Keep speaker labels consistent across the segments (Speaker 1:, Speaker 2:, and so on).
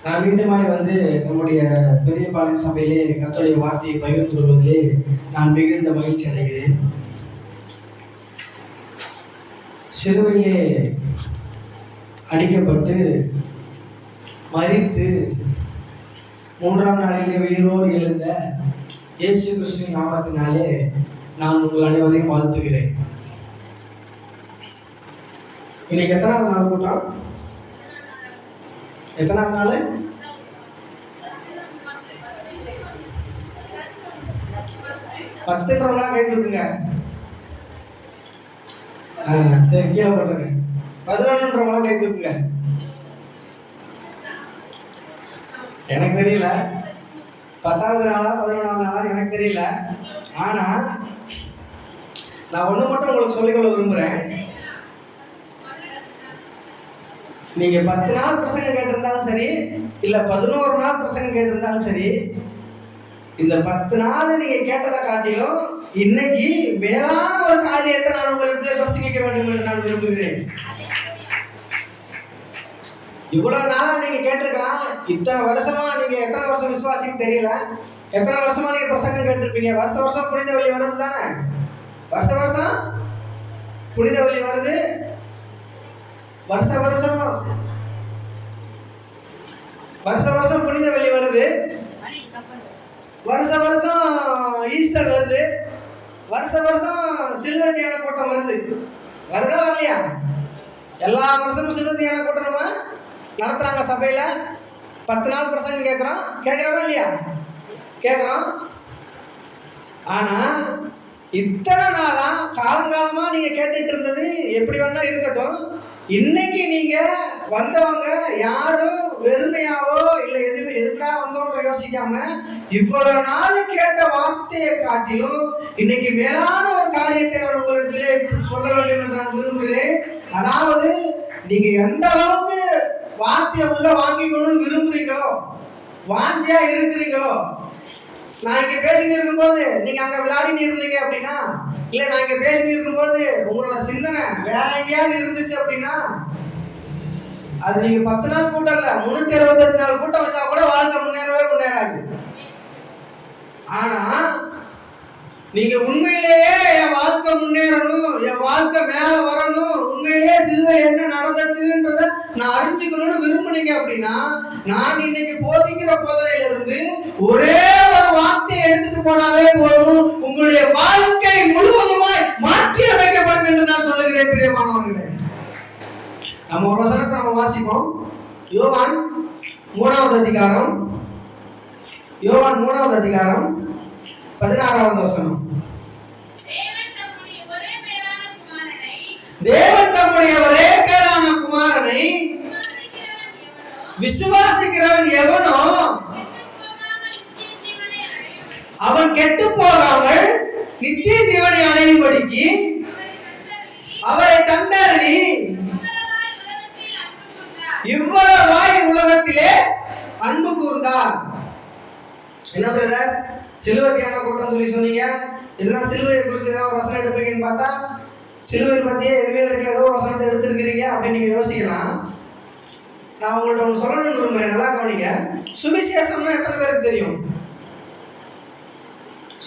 Speaker 1: நான் மீண்டுமாய் வந்து நம்முடைய பெரிய பாளையம் சபையிலே கர்த்தருடைய வார்த்தையை பகிர்ந்து கொள்வதிலே நான் மிகுந்த மகிழ்ச்சி அடைகிறேன். சிலுவையிலே அடிக்கப்பட்டு மரித்து மூன்றாம் நாளிலே உயிரோடு எழுந்த இயேசு கிறிஸ்துவின் நாமத்தினாலே நான் உங்கள் அனைவரையும் வாழ்த்துகிறேன். இன்னைக்கு எத்தனாவது நாள் கூட்டம்? எத்தனாவது நாள்? 10 கை தூக்குங்க. சரி, கீழே போட்டுருங்க. 11 கை தூக்குங்க. எனக்கு தெரியல 10வது நாளா 11வது நாளா எனக்கு தெரியல. ஆனா நான் ஒண்ணு மட்டும் உங்களுக்கு சொல்லிக்கொள்ள விரும்புறேன். நீங்க 10 நாள் பிரசங்கம் கேட்டிருந்தாலும் சரி, இல்ல 11 நாள் பிரசங்கம் கேட்டிருந்தாலும் சரி, இந்த 10 நாள் நீங்க கேட்டதை காட்டிலும் இன்னைக்கு மேலான ஒரு காரியத்தை நான் உங்களுக்கு பிரசங்கிக்க வேண்டும் என்று நான் விரும்புகிறேன். இவ்வளவு நாளா நீங்க கேட்டிருக்கலாம். இத்தனை வருஷமா நீங்க எத்தனை வருஷம் விசுவாசின்னு தெரியல. எத்தனை வருஷமா நீங்க பிரசங்கம் கேட்டிருப்பீங்க. வருஷம் புனித வெள்ளி வருது தானே? வருஷம் புனித வெள்ளி வருது. வருஷம் புனித வெள்ளி வருது. வருஷம் ஈஸ்டர் வருது. வருஷம் சிலுவை தியான கூட்டம் வருது. வருதா வரலையா? எல்லா வருஷமும் சிலுவை தியான கூட்டம் நம்ம நடத்துறாங்க சபையில. 10 நாள் பிரசங்கம் கேட்கிறோமா இல்லையா? கேட்கிறோம். ஆனா இத்தனை நாளா காலங்காலமா நீங்க கேட்டுட்டு இருந்தது எப்படி வேணா இருக்கட்டும். இன்னைக்கு நீங்க வந்தவங்க யாரும் வெறுமையாவோ இல்ல எதுக்கா வந்தோன்ற யோசிக்காம இவ்வளவு நாள் கேட்ட வார்த்தையை காட்டிலும் இன்னைக்கு மேலான ஒரு காரியத்தை நான் உங்களிடத்திலே சொல்ல வேண்டும் என்று நான் விரும்புகிறேன். அதாவது நீங்க எந்த அளவுக்கு வார்த்தையை உள்ள வாங்கிக்கணும்னு விரும்புறீங்களோ, வாஞ்சியா இருக்கிறீங்களோ. நான் இங்க பேசிட்டு இருக்கும்போது நீங்க அங்க விளையாடிட்டு இருந்தீங்க அப்படின்னா, இல்ல நான் இங்க பேசிட்டு இருக்கும்போது உங்களோட சிந்தனை வேற எங்கேயாவது இருந்துச்சு அப்படின்னா, அது நீங்க 10 நாள் கூட்டம் இல்ல 365 நாள் கூட்டம் வச்சா கூட வாழ்க்கை முன்னேறாது. ஆனா நீங்க உண்மையிலேயே என் வாழ்க்கை முன்னேறணும், என் வாழ்க்கை மேல வரணும், உண்மையிலேயே சிலுவை என்ன நடந்துச்சுன்றத நான் அறிஞ்சுக்கணும்னு விரும்புனீங்க அப்படின்னா, நான் இன்னைக்கு போதிக்கிற போதனையில இருந்து ஒரே ஒரு வார்த்தையை எடுத்துட்டு போனாலே போதும், உங்களுடைய வாழ்க்கை முழுவதுமாய் மாற்றி அமைக்கப்படும் என்று நான் சொல்லுகிறேன். பிரியமானவர்களே, நம்ம ஒரு வசனத்தை நம்ம வாசிப்போம். யோவான் 3வது அதிகாரம் 16வது வசனம். தேவன் தம்முடைய ஒரே பேரான குமாரனை விசுவாசிக்கிறவன் எவனோ அவன் கெட்டு போகாமல் நித்திய ஜீவனை அடையும்படிக்கு அவரை தந்தருளி இவ்வளவாய் உலகத்திலே அன்பு கூர்ந்தார். என்ன பிரதர், சிலுவை தியான கூட்டம் சொல்லி சொன்னீங்க, இதெல்லாம் சிலுவையை குறித்து ஒரு வசனம் எடுப்பீங்கன்னு பார்த்தா சிலுவை பத்தியே எதுவே இருக்கிற ஏதோ ஒரு வசனத்தை எடுத்திருக்கிறீங்க அப்படின்னு நீங்க யோசிக்கலாம். நான் உங்கள்ட்ட ஒன்று சொல்லணும்னு விரும்புறேன், நல்லா கவனிங்க. சுவிசேஷம்னா எத்தனை பேருக்கு தெரியும்?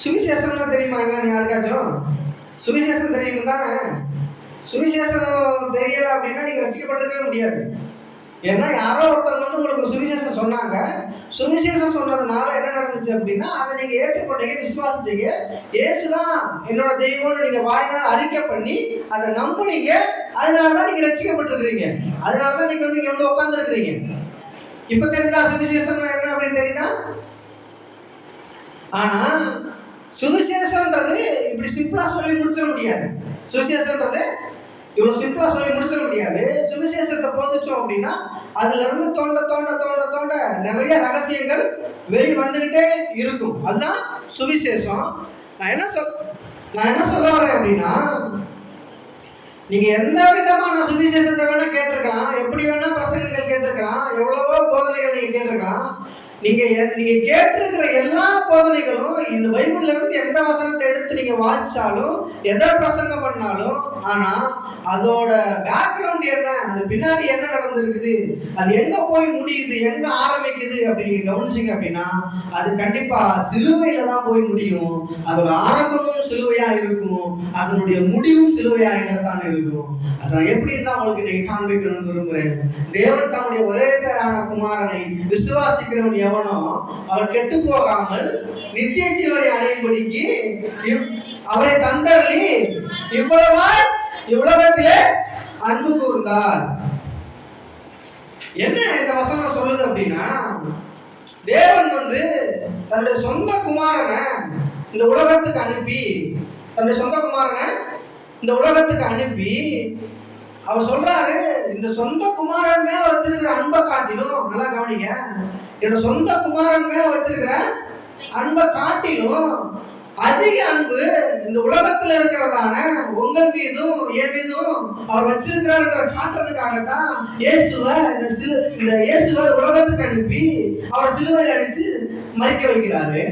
Speaker 1: சுவிசேஷம்னா தெரியுமா என்னன்னு யாருக்காச்சும்? சுவிசேஷம் தெரியும் தானே? சுவிசேஷம் தெரியல அப்படின்னா நீங்க ரசிக்கப்பட்டிருக்கவே முடியாது. ஏன்னா யாரோ ஒருத்தவங்க வந்து உங்களுக்கு சுவிசேஷம் சொன்னாங்க. சுவிசேஷம் சொன்னதுனால என்ன நடந்துச்சு அப்படின்னா, அதை நீங்க ஏற்றுக்கொண்டீங்க, விசுவாசிச்சீங்க. இயேசுதான் என்னோட தெய்வம்னு நீங்க வாயினால் அறிக்கை பண்ணி அதை நம்புனீங்க. அதனாலதான் நீங்க ரசிக்கப்பட்டிருக்கிறீங்க. அதனாலதான் நீங்க வந்து இங்க வந்து உட்கார்ந்து இருக்கிறீங்க. இப்ப தெரியுதா சுவிசேஷம் என்ன அப்படின்னு தெரியுதா? ஆனா சுவிசேஷம்ன்றது இப்படி சிம்பிளா சொல்லி முடிச்சிட முடியாது. சுவிசேஷம்ன்றது இவ்வளவு சிம்பிளா சொல்லி முடிச்சிட முடியாது. சுவிசேஷத்தை போதிச்சோம் அப்படின்னா அதுல இருந்து தோண்ட நிறைய ரகசியங்கள் வெளி வந்துகிட்டே இருக்கும். அதுதான் சுவிசேஷம். நான் என்ன சொல்ல வரேன் அப்படின்னா, நீங்க எந்த விதமான சுவிசேஷத்தை வேணா கேட்டிருக்கலாம், எப்படி வேணா பிரசங்கங்கள் கேட்டிருக்கலாம், எவ்வளவோ போதனைகள் நீங்க கேட்டிருக்கலாம். நீங்க கேட்டிருக்கிற எல்லா போதனைகளும் இந்த பைபிள்ல இருந்து எந்த வசனத்தை எடுத்து நீங்க வாசிச்சாலும் எதை பிரசங்கம் பண்ணாலும், ஆனா அதோட பேக்ரவுண்ட் என்ன, அது பின்னாடி என்ன நடந்திருக்குது, அது எங்க போய் முடியுது, எங்க ஆரம்பிக்குது அப்படி நீங்க கவனிச்சீங்க அப்படின்னா அது கண்டிப்பா சிலுவையில தான் போய் முடியும். அதோட ஆரம்பமும் சிலுவையா இருக்கும், அதனுடைய முடிவும் சிலுவையாக இருக்கும். அதான் எப்படின்னு தான் உங்களுக்கு இன்னைக்கு காண்பிக்கணும்னு விரும்புறேன். தேவன் தம்முடைய ஒரே பேரான குமாரனை விசுவாசிக்கிறவன் எவனோ அவன் கெட்டு போகாமல் நித்திய ஜீவனை அடையும்படிக்கு அவரை தந்தருளி இவ்வளவாய் இவ்வுலகத்திலே அன்பு கூர்ந்தார். என்ன இந்த வசனம் சொல்லுது அப்படின்னா, தேவன் தன்னுடைய சொந்த குமாரனை இந்த உலகத்துக்கு அனுப்பி அவர் சொல்றாரு, இந்த சொந்த குமாரன் மேல வச்சிருக்கிற அன்பை காட்டிலும், நல்லா கவனிங்க, என்னோட சொந்த குமாரன் மேல வச்சிருக்கிற அன்பை காட்டிலும் அதிக அன்பு இந்த உலகத்துல இருக்கிறதான உங்கள் மீதும் என் மீதும் அவர் வச்சிருக்கிறார் காட்டுறதுக்காகத்தான் இயேசுவை உலகத்துக்கு அனுப்பி அவரை சிலுவையில் அடிச்சு மறிக்க வைக்கிறாரு.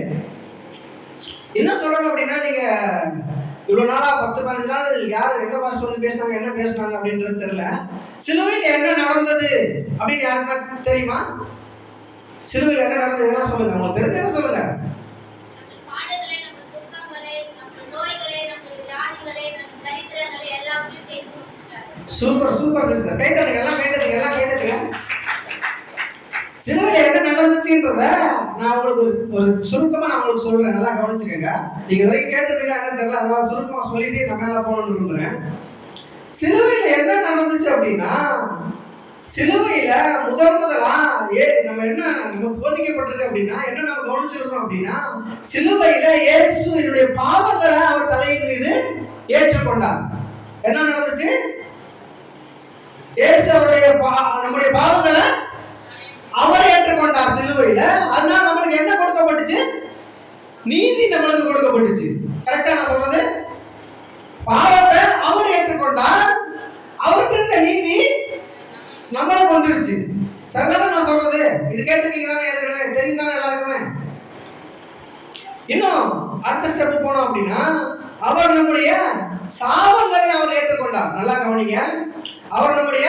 Speaker 1: என்ன சொல்லணும் அப்படின்னா, நீங்க இவ்வளவு நாளா 10-15 நாள் யார் என்ன பாஸ்டர் பேசினாங்க, என்ன பேசினாங்க அப்படின்றது தெரியல. சிலுவையில் என்ன நடந்தது அப்படின்னு யாருன்னா தெரியுமா? சிலுவையில் என்ன நடந்தது என்ன சொல்லுங்க, உங்களுக்கு தெரிஞ்சதை சொல்லுங்க. சூப்பர் சூப்பர் சிஸ்டர், கை தட்டுங்க, எல்லாம் கை தட்டுங்க. சிலுவையில் என்ன நடந்துச்சுன்றத நான் உங்களுக்கு ஒரு சுருக்கமா நான் உங்களுக்கு சொல்றேன், நல்லா கவனிச்சுக்கங்க. நீங்க வரைக்கும் கேட்டுருக்கீங்க என்ன தெரியல, அதனால சுருக்கமா சொல்லிட்டு நான் மேல போகணும்னு விரும்புறேன். சிலுவையில் என்ன நடந்துச்சு அப்படின்னா, சிலுவையில முதலா நமக்கு போதிக்கப்பட்டிருக்கு அப்படின்னா என்ன நம்ம கவனிச்சிருக்கோம் அப்படின்னா, சிலுவையில இயேசு என்னுடைய பாவங்களை அவர் தலையின் மீது ஏற்றுக்கொண்டார். என்ன நடந்துச்சு? இயேசு நம்முடைய பாவங்களை அவர் ஏற்றுக்கொண்டார் சிலுவையில. அதனால நம்மளுக்கு என்ன கொடுக்கப்பட்டுச்சு? நீதி நம்மளுக்கு கொடுக்கப்பட்டுச்சு. கரெக்டா நான் சொல்றது? பாவத்தை அவர் ஏற்றுக்கொண்டார், அவருக்கு இருந்த நீதி நம்மளுக்கு வந்துருச்சு. சரிதானே நான் சொல்றது? இது கேட்டிருக்கீங்க தானே, ஏற்கனவே தெரியுதானே எல்லாருக்குமே? இன்னும் அடுத்த ஸ்டெப் போனோம் அப்படின்னா, அவர் நம்முடைய சாபங்களை அவர் ஏற்றுக்கொண்டார். நல்லா கவனிங்க, அவர் நம்முடைய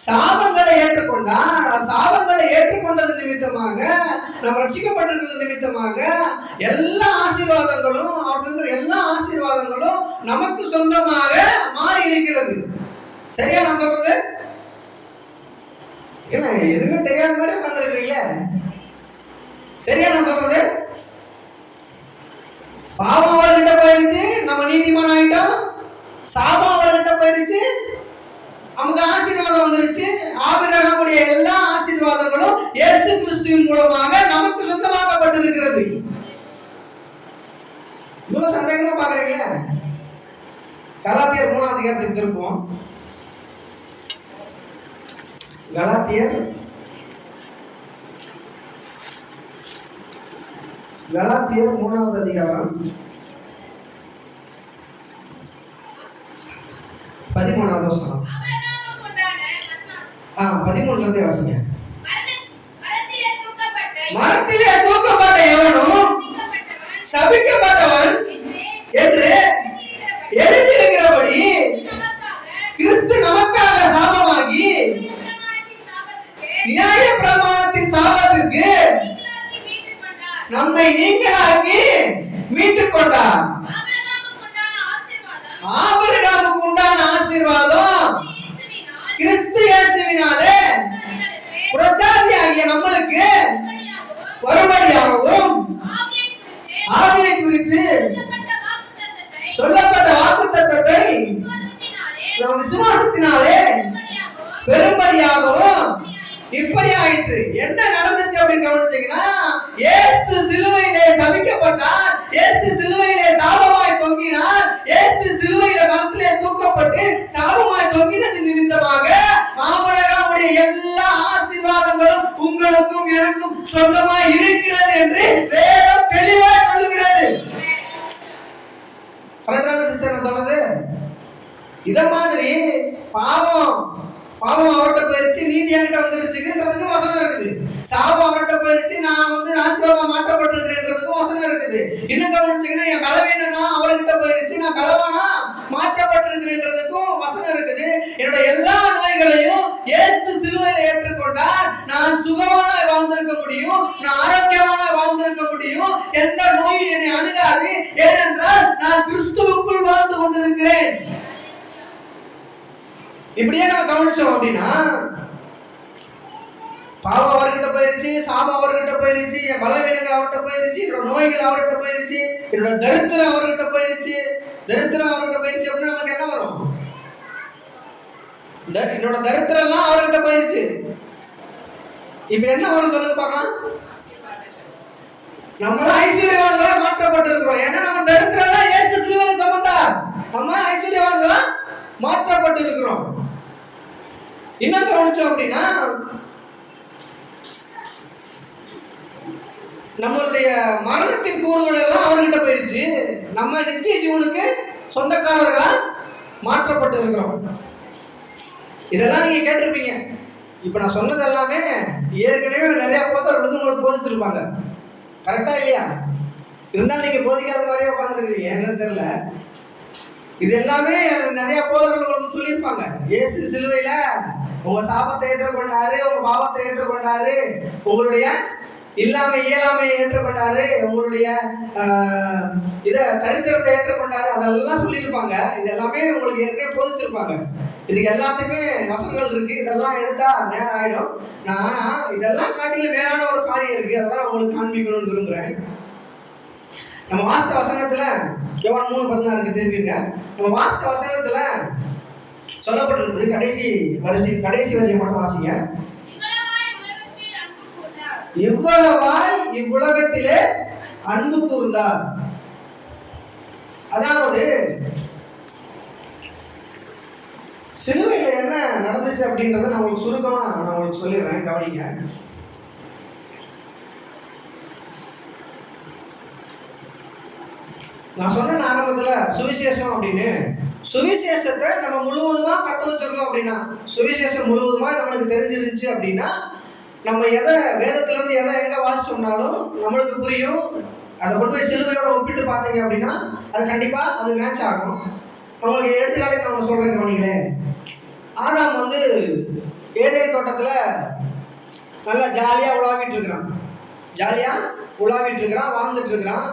Speaker 1: சாபங்களை ஏற்றுக்கொண்டார். சாபங்களை ஏற்றுக்கொண்டது நிமித்தமாக, நாம் ரட்சிக்கப்பட்டிருக்கிறது நிமித்தமாக எல்லா ஆசீர்வாதங்களும், அவருக்கு எல்லா ஆசீர்வாதங்களும் நமக்கு சொந்தமாக மாறி இருக்கிறது. சரியா நான் சொல்றது? என்ன எதுவுமே தெரியாத மாதிரி உட்கார்ந்துருக்கீங்க? சரியா நான் சொல்றது? பாவம் அவர்கிட்ட போயிருச்சு, நம்ம நீதிமான் ஆயிட்டோம். சாபம் அவர்கிட்ட போயிருச்சு, நமக்கு ஆசீர்வாதம் வந்துருச்சு. ஆபிரகாமுடைய எல்லா ஆசீர்வாதங்களும் இயேசு கிறிஸ்துவின் மூலமாக நமக்கு சொந்தமாக்கப்பட்டிருக்கிறது. இவ்வளவு சந்தேகமா பாக்குறீங்க? கலாத்தியர் 3ஆம் அதிகாரத்துக்கு திருப்போம். கலாத்தியர் 3ஆவது அதிகாரம் 13வது வசனம். 13ல இருந்து வாசிங்க. மரத்திலே தூக்கப்பட்ட எவனும் சபிக்கப்பட்டவன் என்று எழுதியிருக்கிறபடி கிறிஸ்து நமக்காக சாபமாகி நியாய பிரமாணத்தின் சாபத்திற்கு நம்மை நீங்களாக்கி மீட்டுக் கொண்டார். ஆபிரகாமுக்கு உண்டான ஆசீர்வாதம் கிறிஸ்து இயேசுவினாலே பிரஜாதியாகிய நம்மளுக்கு வரும்படியாகவும் ஆவியை குறித்து சொல்லப்பட்ட வாக்குத்தத்தத்தை நாம் விசுவாசத்தினாலே பெரும்படியாகவும் இப்படி ஆயிற்று. என்ன நடந்துச்சு அப்படின்னு கவனிச்சீங்கன்னா, இயேசு சிலுவையிலே சபிக்கப்பட்டார், இயேசு சிலுவையிலே சாபமாய் தொங்கினார், இயேசு சிலுவையில மரத்திலே தூக்கப்பட்டு சாபமாய் தொங்கினது நிமித்தமாக ஆபிரகாமுடைய எல்லா ஆசீர்வாதங்களும் உங்களுக்கும் எனக்கும் சொந்தமாய் இருக்கிறது என்று வேதம் தெளிவாய் சொல்லுகிறது. கரெக்டான சிஸ்டர் சொல்றது? இத மாதிரி பாவம் அவர்கிட்ட போயிருச்சு, நீதி என்கிட்ட வந்துருச்சுன்றதுக்கு வசனம் இருக்குது. சாபம் அவர்கிட்ட போயிருச்சு, நான் இன்னும் கவனிச்சீங்கன்னா என் பலவீனம்னா அவர்கிட்ட போயிருச்சு, நான் பலவானா மாற்றப்பட்டிருக்கிறதுக்கும் வசனம் இருக்குது. என்னோட எல்லா நோய்களையும் இயேசு சிலுவையில் ஏற்றுக்கொண்டார். நான் சுகமான வாழ்ந்திருக்க முடியும், நான் ஆரோக்கியமான வாழ்ந்திருக்க முடியும். எந்த நோயும் என்னை அணுகாது. ஏனென்றால் நான் கிறிஸ்துவுக்குள் வாழ்ந்து கொண்டிருக்கிறேன். இப்படியே நம்ம கவனிச்சோம் அப்படின்னா பாவம் அவர்கிட்ட போயிருச்சு, சாபம் அவர்கிட்ட போயிருச்சு, என் பலவீனங்கள் அவர்கிட்ட போயிருச்சு, என்னோட நோய்கள் அவர்கிட்ட போயிருச்சு, என்னோட தரித்திரம் அவர்கிட்ட போயிருச்சு. தரித்திரம் அவர்கிட்ட போயிருச்சு அப்படின்னா நமக்கு என்ன வரும்? என்னோட தரித்திரம் எல்லாம் அவர்கிட்ட போயிருச்சு. இப்ப என்ன வரும் சொல்லுங்க பார்க்கலாம். நம்மளும் ஐஸ்வர்யவான்களா மாற்றப்பட்டிருக்கிறோம். ஏன்னா நம்ம தரித்திரம் எல்லாம் இயேசு சிலுவையில் சுமந்தார். நம்ம ஐஸ்வர்யவான்களா மாற்றப்பட்டிருக்கிறோம். இன்னும் கவனிச்சோம் அப்படின்னா நம்மளுடைய மரணத்தின் கூறுகள் எல்லாம் அவர்கிட்ட போயிருச்சு. நம்ம நித்திய ஜீவனுக்கு சொந்தக்காரர்களா மாற்றப்பட்டு இருக்கிறோம். இதெல்லாம் நீங்க கேட்டிருப்பீங்க. இப்ப நான் சொன்னது எல்லாமே ஏற்கனவே நிறைய போதவர்களுக்கு உங்களுக்கு போதிச்சிருப்பாங்க. கரெக்டா இல்லையா? இருந்தாலும் நீங்க போதிக்காத மாதிரியே உட்காந்துருக்கீங்க, என்னன்னு தெரியல. இது எல்லாமே நிறைய போதவர்கள் உங்களுக்கு சொல்லியிருப்பாங்க. இயேசு சிலுவையில உங்க சாபத்தை ஏற்றுக்கொண்டாரு, உங்க பாவத்தை ஏற்றுக்கொண்டாரு, உங்களுடைய இயலாமையை ஏற்றுக்கொண்டாரு, உங்களுடைய தரித்திரத்தை ஏற்றுக்கொண்டாரு, அதெல்லாம் சொல்லியிருப்பாங்க. இதெல்லாமே உங்களுக்கு ஏற்கனவே போதிச்சிருப்பாங்க. இதுக்கு எல்லாத்துக்குமே வசனங்கள் இருக்கு. இதெல்லாம் எடுத்தா நேரம் ஆயிடும். ஆனா இதெல்லாம் காட்டிலும் மேலான ஒரு காரியம் இருக்கு. அதெல்லாம் உங்களுக்கு காண்பிக்கணும்னு விரும்புறேன். நம்ம வாஸ்த வசனத்துல யோவான் 3:16 திரும்பிங்க. நம்ம வாஸ்த வசனத்துல சொல்லப்பட்டிருந்தது கடைசி வரியை மட்டும் வாசிங்க. இவ்வளவாய் இவ்வுலகத்திலே அன்பு கூர்ந்தார். அதாவது சிலுவையில் என்ன நடந்துச்சு அப்படின்றத நான் உங்களுக்கு சுருக்கமா சொல்லிடுறேன், கவனிங்க. நான் சொன்ன ஆரம்பத்துல சுவிசேஷம் அப்படின்னு, சுவிசேஷத்தை நம்ம முழுவதுமா கற்று வச்சிருக்கோம் அப்படின்னா, சுவிசேஷம் முழுவதுமா நம்மளுக்கு தெரிஞ்சிருந்துச்சு அப்படின்னா, நம்ம எதை வேதத்துல இருந்து எதை எங்க வாசிச்சோம்னாலும் நம்மளுக்கு புரியும். அதை கொண்டு போய் சிலுவையோட ஒப்பிட்டு பார்த்தீங்க அப்படின்னா அது கண்டிப்பா அது மேட்ச் ஆகும். உங்களுக்கு எடுத்துக்காட்டு நம்ம சொல்றேன், கவனிங்களேன். ஆதாம் வந்து ஏதேன் தோட்டத்துல நல்லா ஜாலியா உலாவிட்டு இருக்கிறான், வாழ்ந்துட்டு இருக்கிறான்.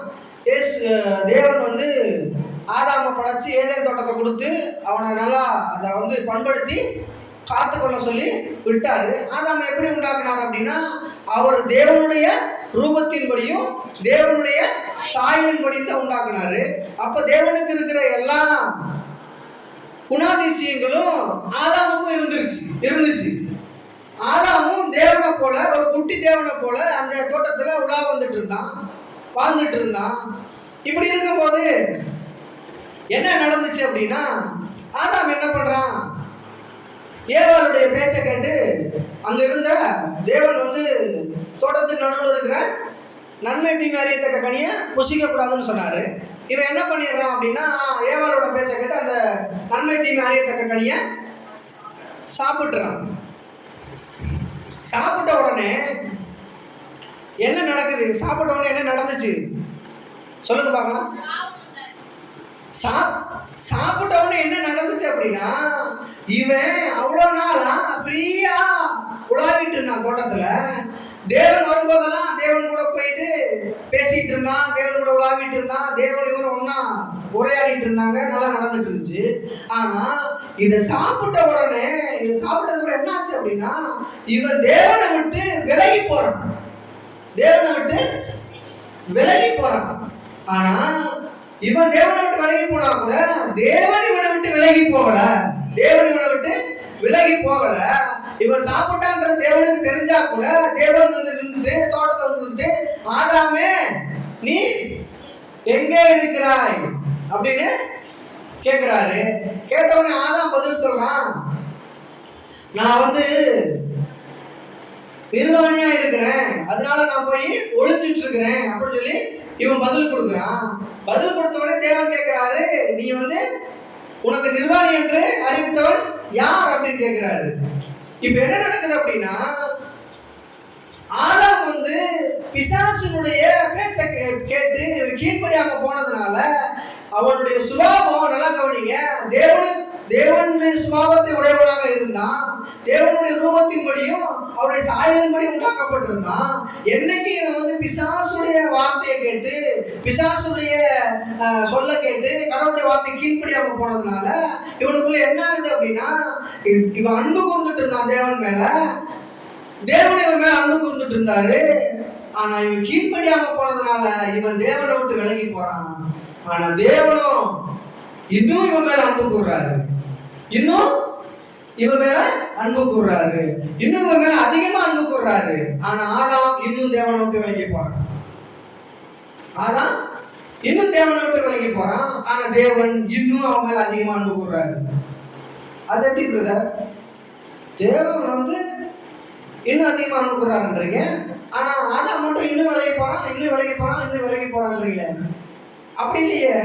Speaker 1: தேவன் வந்து ஆதாமை படைச்சு ஏதேன் தோட்டத்தை கொடுத்து அவனை நல்லா அதை வந்து பண்படுத்தி காத்துக்கொள்ள சொல்லி விட்டாரு. ஆதாமை எப்படி உண்டாக்குனார் அப்படின்னா, அவர் தேவனுடைய ரூபத்தின்படியும் தேவனுடைய சாயலின்படியும் தான் உண்டாக்குனாரு. அப்ப தேவனுக்கு இருக்கிற எல்லா குணாதிசயங்களும் ஆதாமுக்கும் இருந்துச்சு. ஆதாமும் தேவனை போல, ஒரு குட்டி தேவனை போல அந்த தோட்டத்துல உலா வாழ்ந்துட்டு இருந்தான். இப்படி இருக்கும் போது என்ன நடந்துச்சு அப்படின்னா, ஆதாம் என்ன பண்றான், ஏவாளுடைய பேச்சை கேட்டு அங்க இருந்த தேவன் வந்து தோட்டத்துக்கு நடுவில் இருக்கிற நன்மை தீமை அறியத்தக்க கனியை புசிக்க கூடாதுன்னு சொன்னாரு. இவன் என்ன பண்ணிடுறான் அப்படின்னா, ஏவாளோட பேச்சை கேட்டு அந்த நன்மை தீமை அறியத்தக்க கனியை சாப்பிட்டுறான். சாப்பிட்ட உடனே என்ன நடக்குது? சாப்பிட்ட உடனே என்ன நடந்துச்சு சொல்லுங்க பார்க்கலாம். சாப்பிட்ட உடனே என்ன நடந்துச்சு அப்படின்னா, இவன் அவ்வளவு நாளா ஃப்ரீயா உலாவிட்டு இருந்தான் தோட்டத்துல. தேவன் வரும்போதெல்லாம் தேவன் கூட போயிட்டு பேசிட்டு இருந்தான், தேவன் கூட உலாவிட்டு இருந்தான், தேவன் இவரும் ஒன்னா உரையாடிட்டு இருந்தாங்க, நல்லா நடந்துட்டு இருந்துச்சு. ஆனா இதை சாப்பிட்ட உடனே சாப்பிட்டதுக்கு என்ன ஆச்சு அப்படின்னா, இவன் தேவனை விட்டு விலகி போறான். ஆனா இவன் தேவனை விட்டு விலகி போனா கூட தேவன் இவனை விட்டு விலகி போகல. இவன் சாப்பிட்டான்றது தேவனுக்கு தெரிஞ்சா கூட தேவன் வந்து நின்று தோட்டத்தை வந்து ஆதாமே நீ எங்கே இருக்கிறாய் அப்படின்னு கேட்கிறாரு. கேட்டவனே ஆதாம் பதில் சொல்றான், நான் வந்து நிர்வாணியா இருக்கிறேன், அதனால நான் போய் ஒளிஞ்சிட்டு இருக்கிறேன் அப்படின்னு சொல்லி இவன் பதில் கொடுக்குறான். பதில் கொடுத்தவனே தேவன் கேட்கிறாரு, நீ வந்து உனக்கு நிர்வாணி என்று அறிவித்தவன் யார் அப்படின்னு கேட்கிறாரு. இப்ப என்ன நடக்குது அப்படின்னா, ஆதாம் வந்து பிசாசினுடைய பேச்சை கேட்டு கீழ்ப்படியாம போனதுனால அவனுடைய சுபாவம், நல்லா கவனிங்க, தேவனுடைய சுபாவத்தை உடையவனாக இருந்தான். தேவனுடைய ரூபத்தின்படியும் அவருடைய சாயலின்படி உண்டாக்கப்பட்டிருந்தான். என்னைக்கு இவன் பிசாசுடைய வார்த்தையை கேட்டு, பிசாசுடைய சொல்ல கேட்டு கடவுளுடைய வார்த்தை கீழ்ப்படியாம போனதுனால இவனுக்குள்ள என்ன ஆகுது அப்படின்னா, இவன் அன்பு கூர்ந்துட்டு இருந்தான் தேவன் மேல, தேவன் இவன் மேல அன்பு கூர்ந்துட்டு இருந்தாரு. ஆனா இவன் கீழ்ப்படியாம போனதுனால இவன் தேவனை விட்டு விலகி போறான். ஆனா தேவனும் இன்னும் இவன் மேல அன்பு கூர்றாரு, இன்னும் இவன் மேல அன்பு கூர்றாரு, இன்னும் இவன் மேல அதிகமா அன்பு கூர்றாரு. ஆனா ஆதாம் இன்னும் தேவனை விட்டு விலகி போறான். ஆதாம் இன்னும் தேவனை விட்டு விலகி போறான். ஆனா தேவன் இன்னும் அவன் மேல அதிகமா அன்பு கூர்றாரு. அது எப்படி பிரதர்? தேவன் இன்னும் அதிகமா அன்பு கூர்றாருன்றீங்க, ஆனா ஆதாம் மட்டும் இன்னும் விலகி போறான், இன்னும் விலகி போறான், இன்னும் விலகி போறான்றீங்களே. அப்படி இல்லையே.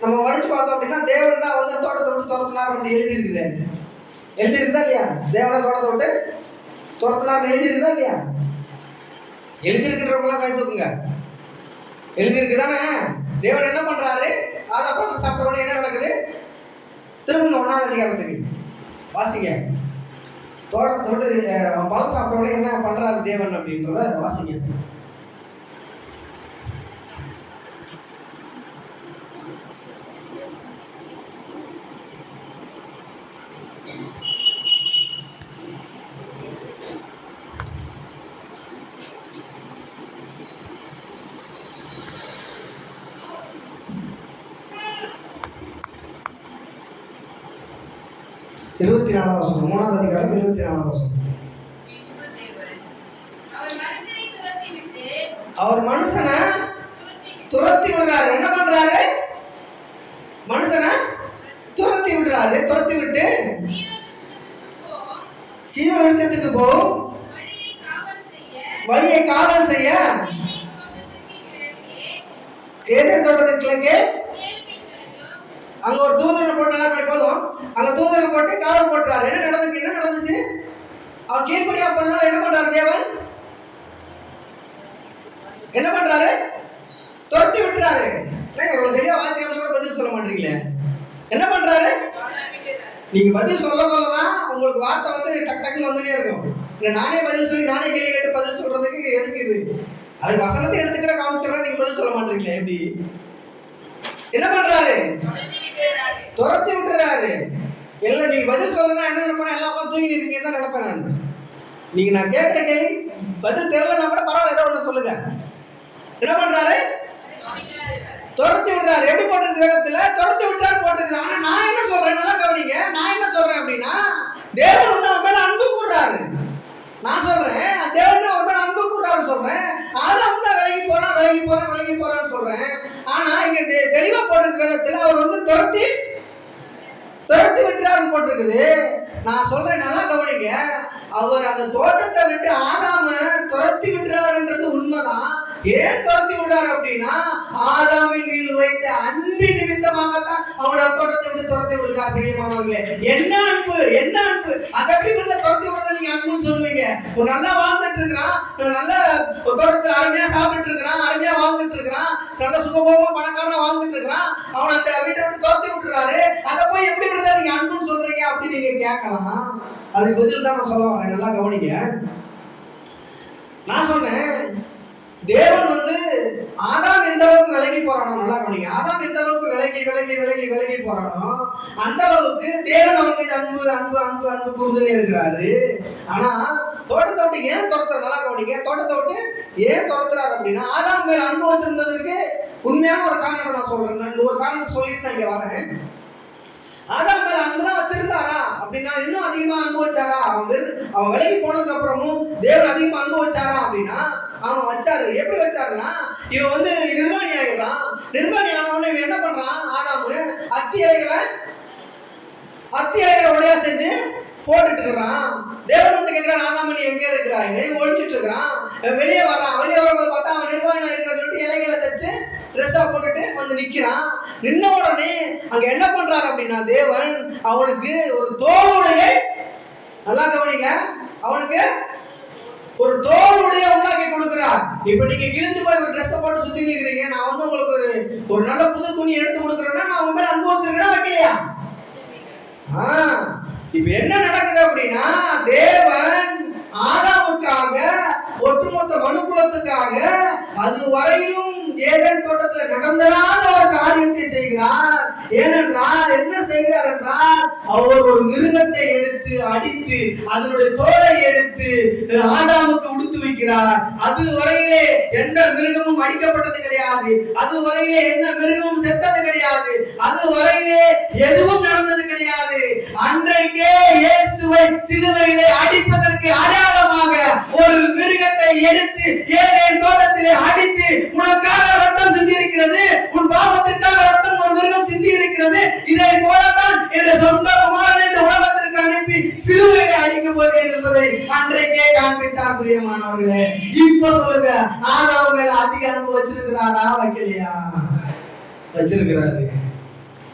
Speaker 1: நம்ம படிச்சு பார்த்தோம் அப்படின்னா தேவன் தான் தோட்டத்தை விட்டு துரத்தினார் அப்படி எழுதியிருக்குது. எழுதியிருக்குதா இல்லையா? தேவனை தோட்டத்தை விட்டு துரத்தினார் எழுதியிருக்குதா இல்லையா? எழுதியிருக்கிறவங்களாம் கை தூக்குங்க. எழுதியிருக்குதானே? தேவன் என்ன பண்றாரு? ஆதாம் பழத்தை சாப்பிட்ட உடனே என்ன நடக்குது? திரும்புங்க 1ஆம் அதிகாரத்துக்கு வாசிங்க. தோட்டத்தை விட்டு பழத்தை சாப்பிட்ட உடனே என்ன பண்றாரு தேவன் அப்படின்றத வாசிங்க. இருபத்தி 4ஆம் வசனம், 3ஆம் அதிகாரம் 24ஆம் வசனம். அவர் மனுஷனை துரத்தி விடுறாரு. என்ன பண்றாரு? மனுஷனை துரத்தி விடுறாரு. துரத்தி விட்டு ஜீவ விருட்சத்துக்கு போகும் வழியை காவல் செய்ய ஏதேன் தோட்டத்திற்கு அங்க ஒரு தூதனை போட்டு போதும், அங்க தூதனை போட்டு காவல் போட்டுறாரு. என்ன நடந்துச்சு? அவன் கீழ்ப்படியா போனதுனால என்ன பண்றாரு தேவன்? என்ன பண்றாரு? துரத்தி விட்டுறாரு. இவ்வளவு தெளிவா வாசிக்கிறத கூட பதில் சொல்ல மாட்டீங்களே. என்ன பண்றாரு? நீங்க பதில் சொல்லதான் உங்களுக்கு வார்த்தை டக் டக்குன்னு வந்துட்டே இருக்கும். இல்ல நானே பதில் சொல்லி நானே கேள்வி கேட்டு பதில் சொல்றதுக்கு எதுக்கு இது? அது வசனத்தை எடுத்துக்கிற காமிச்சிடறா, நீங்க பதில் சொல்ல மாட்டீங்களே எப்படி? என்ன பண்றாரு? துரத்தி விட்டுறாரு. இல்ல நீங்க பதில் சொல்லுங்க, என்ன நினைப்பா எல்லா உட்காந்து தூங்கி இருக்கீங்க தான் நினைப்பேன் நான். நீங்க நான் கேட்கிற கேள்வி பதில் தெரியலன்னா கூட பரவாயில்ல, ஏதோ ஒண்ணு சொல்லுங்க. என்ன பண்றாரு? துரத்தி விடுறாரு. எப்படி போட்டிருக்கு வேதத்துல? துரத்தி விட்டாரு போட்டிருக்கு. ஆனா நான் என்ன சொல்றேன், நல்லா கவனிங்க. நான் என்ன சொல்றேன் அப்படின்னா, தேவன் அவன் மேல அன்பு கூர்றாரு. நான் சொல்றேன் தேவன் அவன் மேல அன்பு கூர்றாரு சொல்றேன். ஆதாம் தான் விலகி போறான்னு சொல்றேன். ஆனா இங்க தெளிவா போட்டிருக்கு வேதத்துல, அவர் துரத்தி விட்டுறாருன்னு போட்டிருக்குது. நான் சொல்றேன் நல்லா கவனிங்க. அவர் அந்த தோட்டத்தை விட்டு ஆதாம துரத்தி விட்டுறாருன்றது உண்மைதான். ஏன் துரத்தி விடுறாரு அப்படின்னா, ஆதாமின் மீது வைத்த அன்பின் நிமித்தமாகத்தான் அவரோட தோட்டத்தை விட்டு துரத்தி விடுறார். பிரியமானவர்களே, என்ன அன்பு! அதை எப்படி துரத்தி விடுறத நீங்க அன்புன்னு சொல்லுவீங்க? ஒரு நல்லா வாழ்ந்துட்டு இருக்கிறான், நல்ல தோட்டத்தை அருமையா சாப்பிட்டு இருக்கிறான், அருமையா வாழ்ந்துட்டு இருக்கிறான், நல்ல சுகபோகமா பணக்காரனா வாழ்ந்துட்டு இருக்கிறான். அவன் அந்த வீட்டை விட்டு துரத்தி விட்டுறாரு. அதை போய் எப்படி விடுறத நீங்க அன்புன்னு சொல்றீங்க அப்படின்னு நீங்க கேட்கலாம். அதுக்கு பதில் தான் நான் சொல்ல வரேன். நல்லா கவனிங்க. நான் சொன்னேன் தேவன் ஆதாம் எந்த அளவுக்கு விலகி போறானோ, நல்லா கவனிங்க. ஆதாம் எந்த அளவுக்கு விலகி போறானோ அந்த அளவுக்கு தேவன் அவன் மீது அன்பு கூர்ந்துட்டே இருக்கிறாரு. ஆனா தோட்டத்தை விட்டு ஏன் துரத்துறாரு? நல்லா கவனிங்க. தோட்டத்தை விட்டு ஏன் துரத்துறாரு அப்படின்னா, ஆதாம் மேல அன்பு வச்சிருந்ததற்கு உண்மையான ஒரு காரணத்தை நான் சொல்றேன். ஒரு காரணத்தை சொல்லிட்டு நான் இங்க வரேன். ஆதாம் மேல அன்புதான் வச்சிருந்தாரா அப்படின்னா, இன்னும் அதிகமா அன்பு வச்சாரா? அவன் விலகி போனதுக்கு அப்புறமும் தேவன் அதிகமா அன்பு வச்சாரா அப்படின்னா, அவன் வச்சாரு. எப்படி வச்சாருன்னா, இவன் நிர்வாணி ஆகிடுறான். நிர்வாணி ஆனவன இவன் என்ன பண்றான்? ஆதாமு அத்தி இலைகளை உடையா செஞ்சு போட்டுட்டு இருக்கிறான். தேவன் கேட்கிறான், ஆதாம நீ எங்க இருக்கிறாய்? ஒழிஞ்சிட்டு இருக்கிறான். வெளியே வரும்போது பார்த்தா அவன் நிர்வாணி இருக்கிற சொல்லிட்டு இலைகளை தச்சு ட்ரெஸ்ஸா போட்டுட்டு நிக்கிறான். நின்ன உடனே அங்க என்ன பண்றாரு அப்படின்னா, தேவன் அவனுக்கு ஒரு தோளுடைய, நல்லா கவனிங்க, அவனுக்கு ஒரு தோளுடைய உண்டாக்கி கொடுக்கிறார். இப்ப நீங்க கிழிஞ்சு போய் ஒரு ட்ரெஸ் போட்டு சுத்தி நிக்கிறீங்க, நான் வந்து உங்களுக்கு ஒரு நல்ல புது துணி எடுத்து கொடுக்குறேன்னா நான் உங்க மேல அன்பு வச்சிருக்கேனா வைக்கலையா? இப்ப என்ன நடக்குது அப்படின்னா, தேவன் ஆதாமுக்காக ஒட்டுமொத்த மனுக்குலத்துக்காக அதுவரையிலும் ஏதேன் தோட்டத்தில் நடந்தராத ஒரு காரியத்தை செய்கிறார். ஏனென்றால் என்ன செய்கிறார் என்றால், அவர் ஒரு மிருகத்தை எடுத்து அடித்து அதனுடைய தோலை எடுத்து ஆதாமுக்கு உடுத்து வைக்கிறார். அதுவரையிலே எந்த மிருகமும் அடிக்கப்பட்டது கிடையாது, அதுவரையிலே எந்த மிருகமும் செத்தது கிடையாது, அதுவரையிலே எதுவும் நடந்தது கிடையாது. அன்றைக்கே இயேசுவை சிலுவையிலே அடிப்பதற்கு அடையாளமாக ஒரு மிருகத்தை எடுத்து ஏதேன் தோட்டத்திலே அடித்து, உனக்காக ரத்தம் சிந்தி இருக்கிறது, உன் பாவத்திற்காக ரத்தம் ஒரு மிருகம் சிந்தி இருக்கிறது, இதை போலத்தான் என்ற சொந்த குமாரனை இந்த உலகத்திற்கு அனுப்பி சிலுவையிலே அடிக்க போகிறேன் என்பதை அன்றைக்கே காண்பித்தார். பிரியமானவர்களே, இப்ப சொல்லுங்க, ஆதாம் மேல அதிக அன்பு வச்சிருக்கிறாரா வைக்கலையா? வச்சிருக்கிறாரு.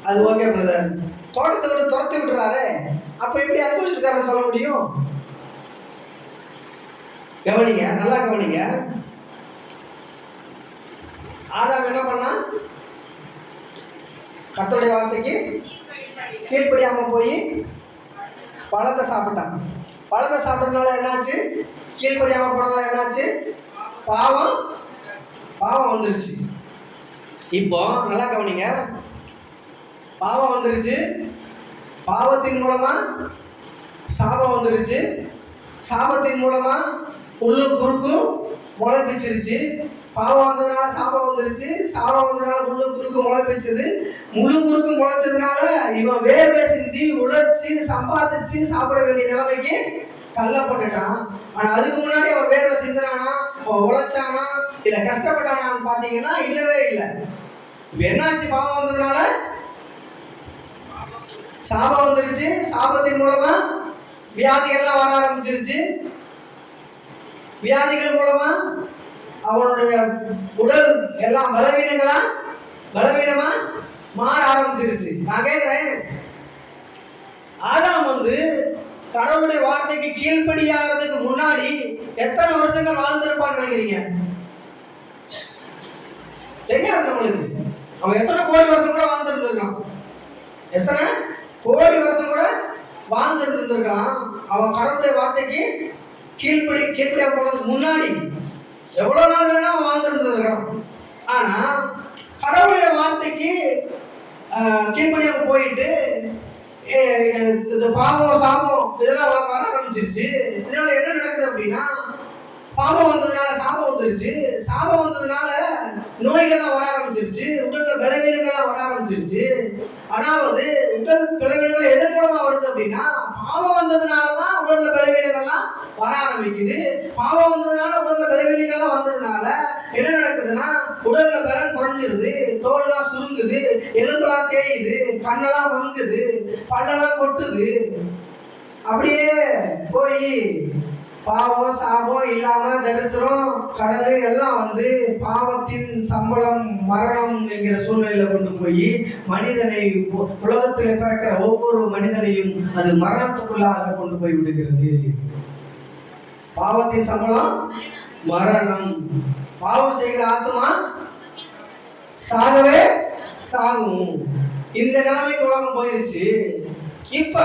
Speaker 1: அது ஓகே பிரதர், தோட்டத்தை விட்டு துரத்தி விடுறாரு, அப்ப எப்படி அனுபவிச்சிருக்காருன்னு சொல்ல முடியும்? கவனிங்க, நல்லா கவனிங்க. ஆதாம் என்ன பண்ணா? கர்த்தருடைய வார்த்தைக்கு கீழ்ப்படியாம போய் பழத்தை சாப்பிட்டான். பழத்தை சாப்பிட்டதுனால என்னாச்சு? கீழ்ப்படியாம போனதுனால என்னாச்சு? பாவம் வந்துருச்சு. இப்போ நல்லா கவனிங்க, பாவம் வந்துருச்சு, பாவத்தின் மூலமா சாபம் வந்துருச்சு, சாபத்தின் மூலமா உள்ளும் குறுக்கும் முளை பிச்சிருச்சு, பாவம் வந்ததுனால சாபம் வந்துருச்சு, சாபம் வந்ததுனால உள்ளும் குறுக்கும் முளை பிச்சது, முழு குறுக்கும் முளைச்சதுனால இவன் வேர்வை சிந்தி உழைச்சி சம்பாதிச்சு சாப்பிட வேண்டிய நிலைமைக்கு தள்ளப்பட்டுட்டான். ஆனா அதுக்கு முன்னாடி அவன் வேர்வை சிந்தினானா, அவன் உழைச்சானா, இல்ல கஷ்டப்பட்டானான்னு பாத்தீங்கன்னா இல்லவே இல்லை. இப்ப என்னாச்சு? பாவம் வந்ததுனால சாபம் வந்துருச்சு, சாபத்தின் மூலமா வியாதிகள்லாம் வர ஆரம்பிச்சிருச்சு, வியாதிகள் மூலமா அவனுடைய உடல் எல்லாம் பலவீனமா மாற ஆரம்பிச்சிருச்சு. நான் கேட்கிறேன், ஆதாம் வந்து கடவுளுடைய வார்த்தைக்கு கீழ்ப்படியாகிறதுக்கு முன்னாடி எத்தனை வருஷங்கள் வாழ்ந்திருப்பான்னு நினைக்கிறீங்க? தெரியாது நம்மளுக்கு. அவன் எத்தனை கோடி வருஷம் கூட வாழ்ந்திருந்திருக்கான், எத்தனை கோடி வருஷம் கூட வாழ்ந்திருந்திருக்கான். அவன் கடவுளுடைய வார்த்தைக்கு கீழ்ப்படியா போனதுக்கு முன்னாடி எவ்வளவு நாள் வேணா வாழ்ந்திருந்திருக்கான். ஆனா கடவுளுடைய வார்த்தைக்கு கீழ்ப்படியாம போயிட்டு இந்த பாவம் சாபம் இதெல்லாம் வர ஆரம்பிச்சிருச்சு. இதனால என்ன நடக்குது அப்படின்னா, பாவம் வந்ததுனால சாபம் வந்துருச்சு, சாபம் வந்ததுனால நோய்கள்லாம் வர ஆரம்பிச்சிருச்சு, உடல்ல பலவீனங்கள்லாம் வர ஆரம்பிச்சிருச்சு. அதாவது உடல் பலவீனங்கள் எதன் மூலமா வருது அப்படின்னா, பாவம் வந்ததுனாலதான் உடல்ல பலவீனங்கள்லாம் வர ஆரம்பிக்குது. பாவம் வந்ததுனால உடல்ல பலவீனங்கள்லாம் வந்ததுனால என்ன நடக்குதுன்னா, உடல்ல பலன் குறைஞ்சிருது, தோல்லாம் சுருங்குது, எலும்பெல்லாம் தேயுது, கண்ணெல்லாம் மங்குது, பல்லெல்லாம் கொட்டுது. அப்படியே போய் பாவம் சாபம் இல்லாம தரித்திரம் கடல் எல்லாம் வந்து பாவத்தின் சம்பளம் மரணம் என்கிற சூழ்நிலையில கொண்டு போய் மனிதனை, உலகத்தில் பிறக்கிற ஒவ்வொரு மனிதனையும் அது மரணத்துக்குள்ளாக கொண்டு போய் விடுகிறது. பாவத்தின் சம்பளம் மரணம். பாவம் செய்கிற ஆத்மா சாகவே சாகும். இந்த நிலைமைக்கு உலகம் போயிருச்சு. இப்ப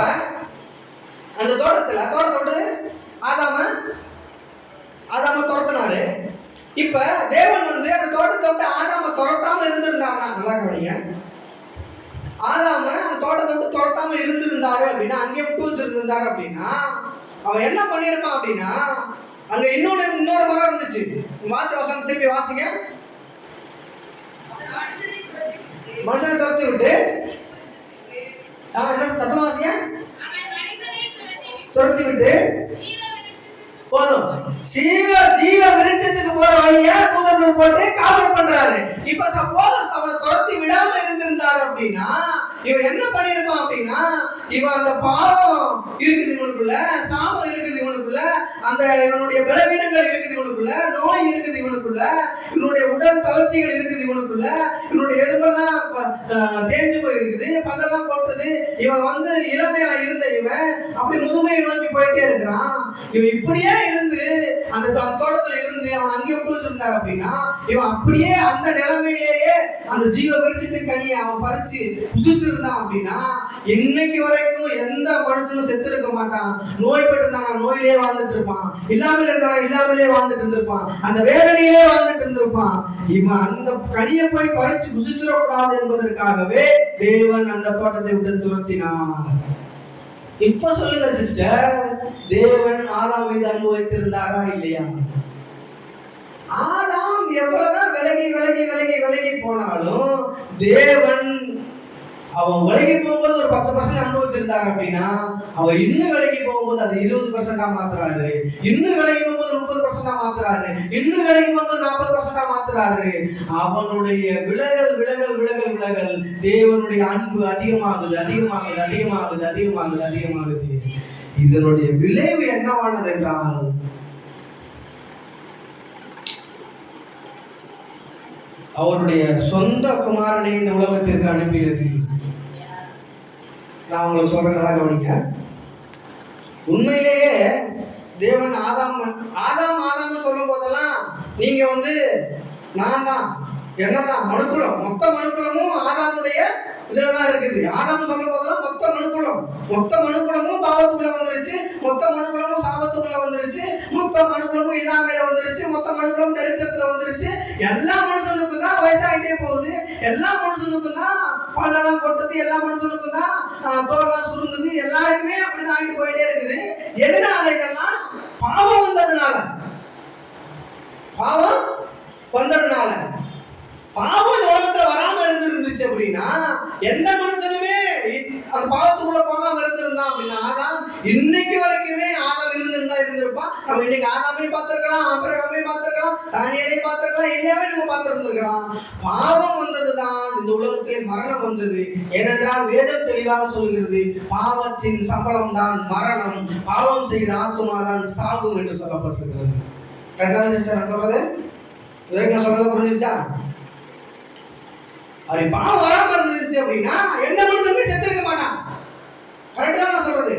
Speaker 1: அந்த தோட்டத்தோடு ஆதாம துரத்தினாரு. இப்ப தேவன் வந்து அந்த தோட்டத்தை விட்டு ஆதாம துரத்தாம இருந்திருந்தாருன்னா, நல்லா கவனிங்க, ஆதாம அந்த தோட்டத்தை விட்டு துரத்தாம இருந்திருந்தாரு அப்படின்னா, அங்கே விட்டு வச்சிருந்தாரு அப்படின்னா, அவன் என்ன பண்ணிருப்பான் அப்படின்னா, அங்க இன்னொரு மரம் இருந்துச்சு. வாச வசனம் திருப்பி வாசிங்க. மனுஷனை துரத்தி விட்டு என்ன சத்தம் வாசிங்க. துரத்தி விட்டு போதும், ஜீவ விருட்சத்துக்கு போற வழிய தூதர்கள் போட்டு காவல் பண்றாரு. இப்ப சப்போஸ் அவனை துரத்தி விடாம இருந்திருந்தாரு அப்படின்னா, இவன் என்ன பண்ணிருப்பான் அப்படின்னா, இவன் அந்த பாவம் இருக்குது இவனுக்குள்ள, சாபம் இருக்குது இவனுக்குள்ள, அந்த இவனுடைய பலவீனங்கள் இருக்குது இவனுக்குள்ள, நோய் இருக்குது இவனுக்குள்ள, இவனுடைய உடல் தளர்ச்சிகள் இருக்குது இவனுக்குள்ள, இவனுடைய எலும்பெல்லாம் தேஞ்சு போயிருக்குது, பல்லெல்லாம் போட்டது. இவன் வந்து இளமையா இருந்த இவன் அப்படி முதுமையை நோக்கி போயிட்டே இருக்கிறான். இவன் இப்படியே இருந்து அந்த தோட்டத்துல இருந்து அவன் அங்கே விட்டு வச்சிருந்தாரு அப்படின்னா, இவன் அப்படியே அந்த நிலைமையிலேயே அந்த ஜீவ விருட்சத்தின் கனியை அவன் பறிச்சு புசிச்சிருந்தான் அப்படின்னா, இன்னைக்கு வரைக்கும் எந்த மனுஷனும் செத்து இருக்க மாட்டான். நோய்பட்டு இருந்தான், நோயிலே வாழ்ந்துட்டு இருப்பான். இல்லாமல் இருந்தான், இல்லாமலே வாழ்ந்துட்டு இருந்திருப்பான். அந்த வேதனையிலே வாழ்ந்துட்டு இருந்திருப்பான். இவன் அந்த கனியை போய் பறிச்சு புசிச்சிடக்கூடாது என்பதற்காகவே தேவன் அந்த தோட்டத்தை விட்டு துரத்தினார். இப்ப சொல்லுங்க சிஸ்டர், தேவன் ஆதாம் மீது அன்பு வைத்திருந்தாரா இல்லையா? ஆதாம் எவ்வளவுதான் விலகி விலகி விலகி விலகி போனாலும் தேவன் அவன் விலகி போகும்போது ஒரு 10% அனுபவிச்சிருந்தாரு அப்படின்னா, அவன் இன்னும் விலகி போகும்போது அது 20% மாத்துறாரு, இன்னும் விலகி போகும்போது 30% மாத்துறாரு, இன்னும் விலகி போகும்போது 40% மாத்துறாரு. அவனுடைய விலகல் விலகல் விலகல் விலகல் தேவனுடைய அன்பு அதிகமாகுது அதிகமாகுது அதிகமாகுது அதிகமாகுது அதிகமாகுது. இதனுடைய விளைவு என்னவானது என்றால், அவருடைய சொந்த குமாரனை இந்த உலகத்திற்கு அனுப்பியது. நான் உங்களுக்கு சொல்றேன், நல்லா கவனிங்க. உண்மையிலேயே தேவன் ஆதாம் ஆதாம் சொல்லும் போதெல்லாம் நீங்க நான் தான் என்னதான் மனுக்குலம், மொத்த மனுக்குலமும் ஆதாமுடைய இதுலதான் இருக்குது. ஆதாம் சொல்லும் போதெல்லாம் மொத்த மனுக்குலமும் பாவத்துக்குள்ள வந்துருச்சு, மொத்த மனுக்குலமும் சாபத்துக்குள்ள வந்துருச்சு, மொத்த மனுக்குலமும் இல்லாமையில வந்துருச்சு, மொத்த மனுக்குலமும் தரித்திரத்துல வந்துருச்சு. எல்லா மனுஷனுக்கும் தான் வயசாகிட்டே போகுது, எல்லா மனுஷனுக்கும் தான் பல்லெல்லாம் கொட்டுது, எல்லா மனுஷனுக்கும் தான் தோல்லாம் சுருங்குது, எல்லாருக்குமே அப்படிதான் ஆகிட்டு போயிட்டே இருக்குது. எதனால? இதெல்லாம் பாவம் வந்ததுனால. பாவம் இந்த உலகத்துல வராம இருந்துருந்துச்சு அப்படின்னா, எந்த மனுஷனுமே அந்த பாவத்துக்குள்ள போகாம இருந்திருந்தான் அப்படின்னா, ஆதாம் இன்னைக்கு வரைக்குமே ஆதாம் இருந்திருப்பான். நம்ம இன்னைக்கு ஆதாமையும் பார்த்திருக்கலாம், ஆபிரகாமையும் பார்த்திருக்கலாம், தானியேலையும் பார்த்திருக்கலாம், எதையாவே நம்ம பார்த்திருந்திருக்கலாம். பாவம் வந்ததுதான் இந்த உலகத்திலே மரணம் வந்தது. ஏனென்றால் வேதம் தெளிவாக சொல்கிறது, பாவத்தின் சம்பளம் தான் மரணம், பாவம் செய்கிற ஆத்துமா தான் சாகும் என்று சொல்லப்பட்டிருக்கிறது. கரெக்டான சிஸ்டர் நான் சொல்றது? இதற்கு நான் சொல்றது புரிஞ்சுச்சா? அப்படி பாவம் வராம இருந்துச்சு அப்படின்னா எந்த மனுஷனுமே செத்துருக்க மாட்டான். கரெக்டா நான் சொல்றது?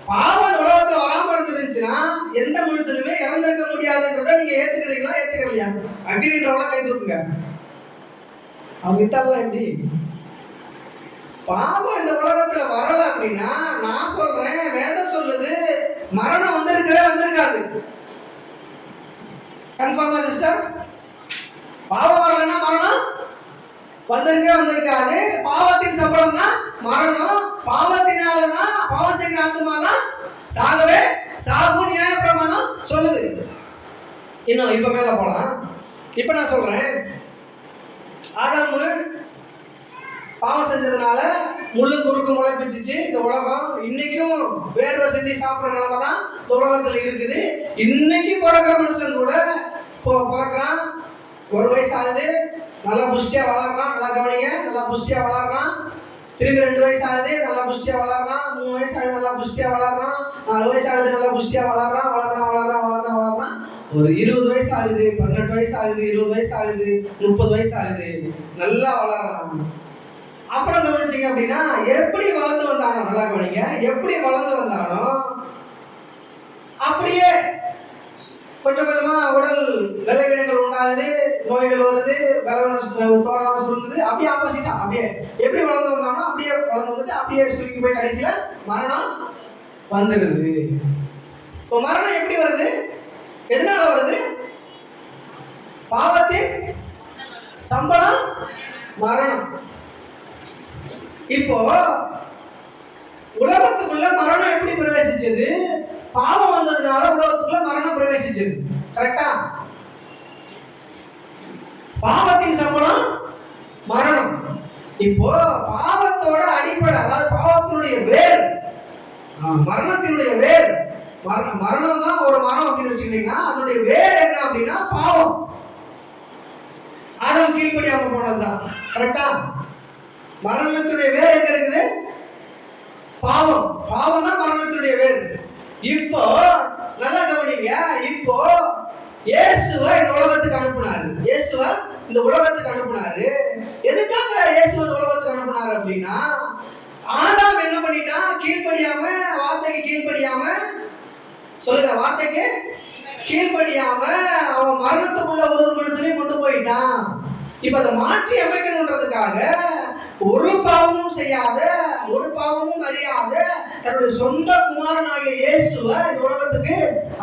Speaker 1: பாவம் உலகத்துல வராம இருந்துச்சுன்னா எந்த மனுஷனுமே இறந்திருக்க முடியாதுன்றத நீங்க ஏத்துக்கிறீங்களா, ஏத்துக்கலையா? அக்ரின்றவங்களா கை தூக்குங்க. மித்தெல்லாம் எப்படி? பாவம் இந்த உலகத்துல வரல அப்படின்னா நான் சொல்றேன், வேதம் சொல்லுது மரணம் வந்திருக்காது. கன்ஃபார்மா சிஸ்டர்? பாவம் வரலன்னா மரணம் வந்திருக்காது. பாவத்தின் சம்பளம் தான் மரணம். பாவத்தினாலதான் பாவம் செய்கிற ஆத்துமா தான் சாகும் நியாயப்பிரமாணம் சொல்லுது. இன்னும் இப்ப மேல போலாம். இப்ப நான் சொல்றேன், ஆதாம் பாவம் செஞ்சதுனால முள்ளு குறுக்கு முளைப்பிச்சிச்சு. இந்த உலகம் இன்னைக்கும் வேர்வை செஞ்சு சாப்பிட்ற நிலைமை தான் இந்த உலகத்துல இருக்குது. இன்னைக்கு பிறக்கிற மனுஷன் கூட பிறக்கிறான், 1 வயசு ஆகுது, நல்லா புஷ்டியா வளர்றான். நல்லா கவனிங்க, நல்லா புஷ்டியா வளர்றான். திரும்பி 2 வயசு ஆகுது, நல்லா புஷ்டியா வளர்றான். 3 வயசு ஆகுது, நல்லா புஷ்டியா வளர்றான். 4 வயசு ஆகுது, நல்லா புஷ்டியா வளர்றான். ஒரு 20 வயசு ஆகுது, 18 வயசு ஆகுது, 20 வயசு ஆகுது, 30 வயசு ஆகுது, நல்லா வளர்றான். அப்புறம் கவனிச்சிங்க அப்படின்னா எப்படி வளர்ந்து வந்தானோ, நல்லா கவனிங்க, எப்படி வளர்ந்து வந்தானோ அப்படியே கொஞ்சம் கொஞ்சமா உடல் விளைவினங்கள் உண்டாகுது, நோய்கள் வருது, தோரெல்லாம் சுருங்குது. அப்படியே ஆப்போசிட்டா அப்படியே எப்படி வளர்ந்து வந்தானோ அப்படியே வளர்ந்து வந்துட்டு அப்படியே சுருங்கி போய் கடைசியில மரணம் வந்துடுது. இப்போ மரணம் எப்படி வருது? எதனால வருது? பாவத்தின் சம்பளம் மரணம். இப்போ உலகத்துக்குள்ள மரணம் எப்படி பிரவேசிச்சது? பாவம் வந்ததுனால உலகத்துக்குள்ள மரணம் பிரவேசிச்சது. கரெக்டா? பாவத்தின் சம்பளம் மரணம். இப்போ பாவத்தோட அடிப்படை, அதாவது பாவத்தினுடைய வேர், மரணத்தினுடைய வேர், மரணம் தான் ஒரு மரம் அப்படின்னு வச்சுக்கிட்டீங்கன்னா அதனுடைய வேர் என்ன அப்படின்னா பாவம். ஆதாம் கீழ்ப்படியாம போனதுதான். கரெக்டா? மரணத்தினுடைய வேர் எங்க இருக்குது? பாவம். பாவம் தான் மரணத்தினுடைய வேர். இப்போ நல்லா கவனிங்க, இப்போ இயேசுவை இந்த உலகத்துக்கு அனுப்புனாரு. எதுக்காக இயேசுவை இந்த உலகத்துக்கு அனுப்புனாரு அப்படின்னா, ஆதாம் என்ன பண்ணிட்டான்? வார்த்தைக்கு கீழ்ப்படியாம சொல்லுங்க, வார்த்தைக்கு கீழ்படியாம அவன் மரணத்துக்குள்ள ஒரு மனுஷனையும் கொண்டு போயிட்டான். இப்ப அதை மாற்றி அமைக்கணுன்றதுக்காக ஒரு பாவமும் செய்யாத, ஒரு பாவமும் அறியாத தன்னுடைய சொந்த குமாரனாகிய இயேசுவை இந்த உலகத்துக்கு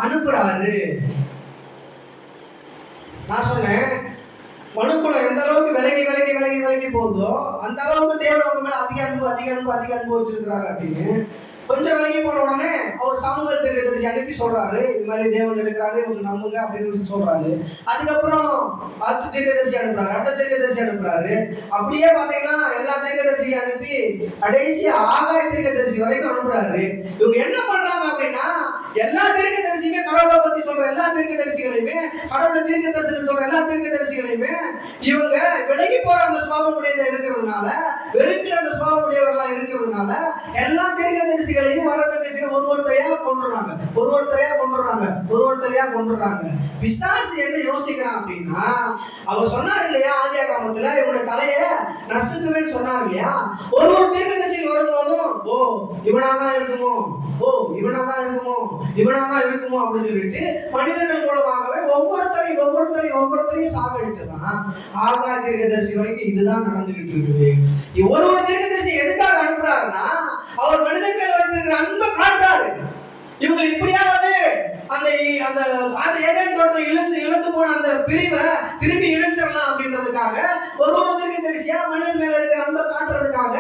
Speaker 1: அனுப்புறாரு. நான் சொன்னேன், மனுக்குள்ள எந்த அளவுக்கு விலகி விலகி விலகி விலகி போகுதோ அந்த அளவுக்கு தேவன் அவங்க மேல அதிக அன்பு அதிக அன்பு அதிக அன்பு வச்சிருக்கிறாரு அப்படின்னு. கொஞ்சம் விலகி போன உடனே அவர் சாமுவேல் தீர்க்கதரிசி அனுப்பி சொல்றாரு, இது மாதிரி தேவன் இருக்கிறாரு, இவங்க நம்புங்க அப்படின்னு சொல்றாரு. அதுக்கப்புறம் அடுத்த தீர்க்கதரிசி அனுப்புறாரு, அடுத்த தீர்க்கதரிசி அனுப்புறாரு. அப்படியே பாத்தீங்கன்னா எல்லா தீர்க்கதரிசியும் அனுப்பி கடைசி ஆகாய தீர்க்கதரிசி வரைக்கும் அனுப்புறாரு. இவங்க என்ன பண்றாங்க அப்படின்னா, எல்லா தீர்க்கதரிசியுமே கடவுளை பத்தி சொல்ற எல்லா தீர்க்கதரிசிகளையுமே, கடவுளை தீர்க்கதரிசி சொல்ற எல்லா தீர்க்கதரிசிகளையுமே இவங்க விலகி போற அந்த சுபாவம் உடையதா இருக்கிறதுனால, வெறுக்கிற அந்த சுபாவம் உடையவர்களா இருக்கிறதுனால எல்லா தீர்க்கதரிசிகளையும் ஒருத்தரையா கொண்டுறாங்க. பிசாசு என்ன யோசிக்கிறான் அப்படின்னா, அவர் சொன்னார் இல்லையா ஆதியாகமத்துல இவனுடைய தலையை நசுக்குவேன்னு சொன்னார் இல்லையா, ஒரு தீர்க்கதரிசி வரும்போதும் ஓ இவனாதான் இருக்குமோ, ஓ இவனாதான் இருக்குமோ அப்படின்னு சொல்லிட்டு மனிதர்கள் மூலமாகவே ஒவ்வொருத்தரையும் சாகடிச்சிடறான். ஆகாய தீர்க்கதரிசி வரைக்கும் இதுதான் நடந்துகிட்டு இருக்குது. ஒரு தீர்க்கதரிசி எதுக்காக அனுப்புறாருன்னா, அவர் மனிதன் மேல வச்சிருக்கிற அன்பை காட்டுறாரு. இவங்க இப்படியாவது அந்த ஏதேன் தோட்டத்தை இழந்து போன அந்த பிரிவை திரும்பி இணைச்சிடலாம் அப்படின்றதுக்காக ஒரு தீர்க்கதரிசியா மனிதன் மேல இருக்கிற அன்பை காட்டுறதுக்காக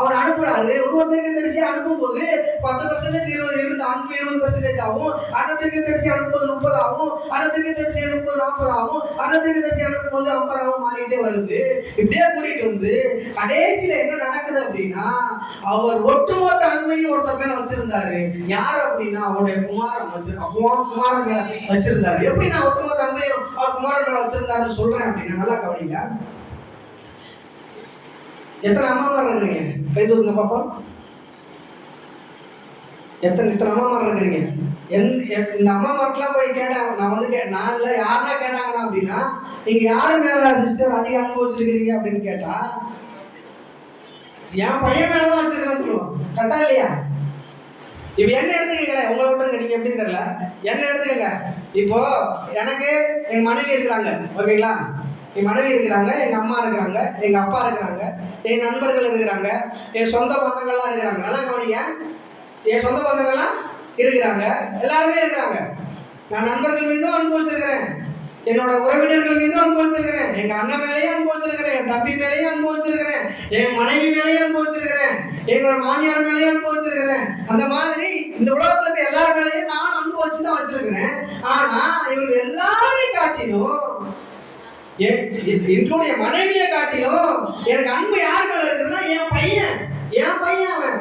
Speaker 1: அவர் அனுப்புறாரு. ஒரு தீர்க்கதரிசியா அனுப்பும் போது 10% இருந்த அன்பு 20% ஆகும். அடுத்த தீர்க்கதரிசி அனுப்பும்போது 30 ஆகும், அடுத்த தீர்க்கதரிசி அனுப்பும்போது 40 ஆகும், அடுத்த தீர்க்கதரிசி அனுப்பும்போது 50 ஆகும், மாறிட்டே வருது. இப்படியே கூட்டிட்டு வந்து கடைசியில என்ன நடக்குது அப்படின்னா, அவர் ஒட்டுமொத்த அன்பையும் ஒருத்தர் மேல வச்சிருந்தாரு. யார் அப்படின்னா அவருடைய குமாரன் மேல வச்சிருந்தாரு. எப்படி நான் ஒட்டுமொத்த அன்பையும் அவர் குமாரன் மேல வச்சிருந்தாருன்னு சொல்றேன் அப்படின்னா, நல்லா கவனிங்க. எத்தனை அம்மாமார் இருக்கிறீங்க? கை தூக்குங்க பாப்போம். எத்தனை அம்மாமார் இருக்கிறீங்க? இந்த அம்மாமார்க்கெல்லாம் போய் கேட்டேன். நான் வந்து நான்ல யாருன்னா கேட்டாங்கன்னா அப்படின்னா, நீங்க யாரு மேல சிஸ்டர் அதிக அன்பு வச்சிருக்கீங்க அப்படின்னு கேட்டா, என் பையன் மேலதான் வச்சிருக்கேன்னு சொல்லுவான். கரெக்டா இல்லையா? இப்ப என்ன எடுத்துக்கீங்களேன், உங்களை விட்டுருங்க, நீங்க எப்படி தெரியல, என்ன எடுத்துக்கங்க. இப்போ எனக்கு எங்க மனைவி இருக்கிறாங்க, ஓகேங்களா? என் மனைவி இருக்கிறாங்க, எங்க அம்மா இருக்கிறாங்க, எங்க அப்பா இருக்கிறாங்க, என் நண்பர்கள் இருக்கிறாங்க, என் சொந்த பந்தங்கள்லாம் இருக்கிறாங்க. நல்லா கவனிங்க, என் சொந்த பந்தங்கள்லாம் இருக்கிறாங்க, எல்லாருமே இருக்கிறாங்க. நான் நண்பர்கள் மீதும் அன்பு வச்சிருக்கிறேன், என்னோட உறவினர்கள் மீதும் அன்பு வச்சிருக்கிறேன், எங்க அண்ணன் மேலேயும் அன்பு வச்சிருக்கிறேன், என் தம்பி மேலேயும் அன்பு வச்சிருக்கிறேன், என் மனைவி மேலேயும் அன்பு வச்சிருக்கிறேன், என்னோட மாமியார் மேலேயும் அன்பு வச்சிருக்கிறேன். அந்த மாதிரி இந்த உலகத்துல இருக்க எல்லார் மேலேயும் நான் அன்பு வச்சுதான் வச்சிருக்கிறேன். ஆனா இவங்க எல்லாரையும் காட்டிலும், என்னுடைய மனைவியை காட்டிலும் எனக்கு அன்பு யார் மேல இருக்குதுன்னா என் பையன் அவன்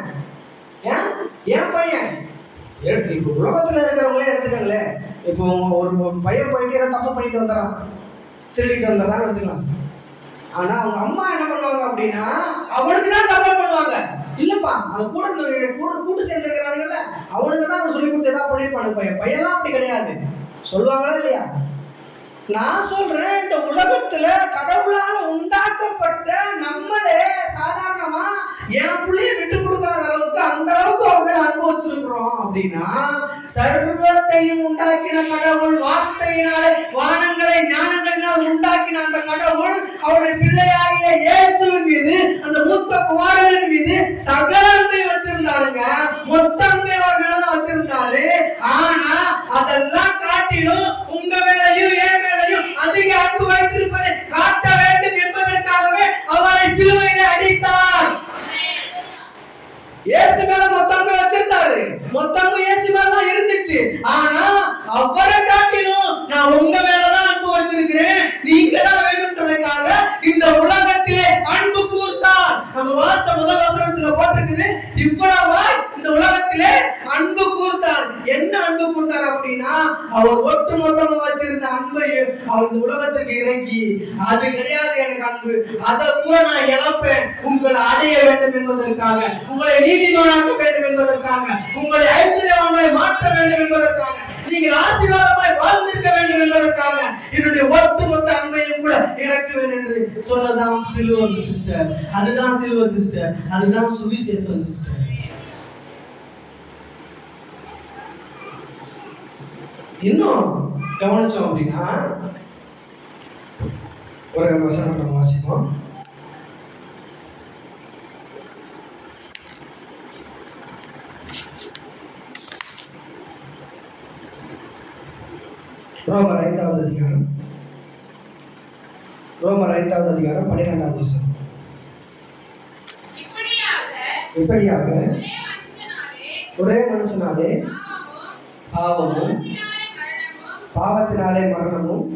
Speaker 1: என் பையன். இப்போ உலகத்துல இருக்கிறவங்களே எடுத்துக்கங்களே, இப்போ ஒரு பையன் போயிட்டு ஏதாவது தப்பு பண்ணிட்டு வந்துடுறான், திருடிட்டு வந்துடுறான்னு வச்சுக்கலாம். ஆனா அவங்க அம்மா என்ன பண்ணுவாங்க அப்படின்னா, அவனுக்கு தான் சப்போர்ட் பண்ணுவாங்க. இல்லப்பா அது கூட சேர்ந்து இருக்கிறாங்கல்ல, அவனுக்கு தான் அவன் சொல்லி கொடுத்து ஏதாவது பண்ணிருப்பாங்க. பையன்லாம் அப்படி கிடையாது, சொல்லுவாங்களா இல்லையா? நான் சொல்றேன், இந்த உலகத்துல கடவுளால உண்டாக்கப்பட்ட நம்மளே சாதாரணமா என் பிள்ளைய விட்டு கொடுக்காத அளவுக்கு அந்த அளவுக்கு அவங்க அனுபவிச்சிருக்கிறோம் அப்படின்னா, சர்வத்தையும் உண்டாக்கின கடவுள் வார்த்தையினாலே வானங்களை ஞானங்களினால் உண்டாக்கின அந்த கடவுள் அவருடைய பிள்ளையாகிய இயேசுவின் மீது, அந்த மூத்த குமாரனின் மீது சகல அன்பை வச்சிருந்தாருங்க. மொத்த அன்பை அவர் மேலதான் வச்சிருந்தாரு. ஆனா அதெல்லாம் காட்டிலும் உங்க மேலையும் என் மேலையும் அதிக அன்பு வைத்திருப்பதை காட்ட வேண்டும் என்பதற்காகவே அவரை சிலுவையிலே அடித்தார். இயேசு மேல மொத்தம் வச்சிருந்தாரு, மொத்தம் இயேசு மேலதான் இருந்துச்சு. ஆனா அவரை காட்டிலும் நான் உங்க மேலதான் அன்பு வச்சிருக்கிறேன், நீங்க தான் வேணும்ன்றதுக்காக இந்த உலகத்திலே அன்பு கூர்ந்தார். நம்ம வாச முதல் வசனத்துல போட்டிருக்குது, இவ்வளவா இந்த உலகத்திலே அன்பு கூர்ந்தார். என்ன அன்பு கூர்ந்தார் அப்படின்னா, அவர் ஒட்டு மொத்தமா வச்சிருந்த அன்பை அவர் இந்த உலகத்துக்கு இறக்கி, அது கிடையாது எனக்கு அன்பு, அதை கூட நான் இழப்பேன் உங்களை அடைய வேண்டும் என்பதற்காக, உங்களை நீதிமானாக்க வேண்டும் என்பதற்காக, உங்களை ஐஸ்வர்யவானாய் மாற்ற வேண்டும் என்பதற்காக, நீங்கள் ஆசீர்வாதமாய் வாழ்ந்திருக்க வேண்டும் என்பதற்காக என்னுடைய ஒட்டுமொத்த அன்பையும் கூட இறக்குவேன் என்று சொல்லதான் சிலுவர் சிஸ்டர். அதுதான் சிலுவர் சிஸ்டர், அதுதான் சுவிசேஷம் சிஸ்டர். இன்னும் கவனிச்சோம் அப்படின்னா ஒரு வசனத்தை நம்ம வாசிப்போம். ரோமர் 5வது அதிகாரம் 12வது வசனம். இப்படியாக ஒரே மனுஷனாலே பாவமும் பாவத்தினாலே மரணமும்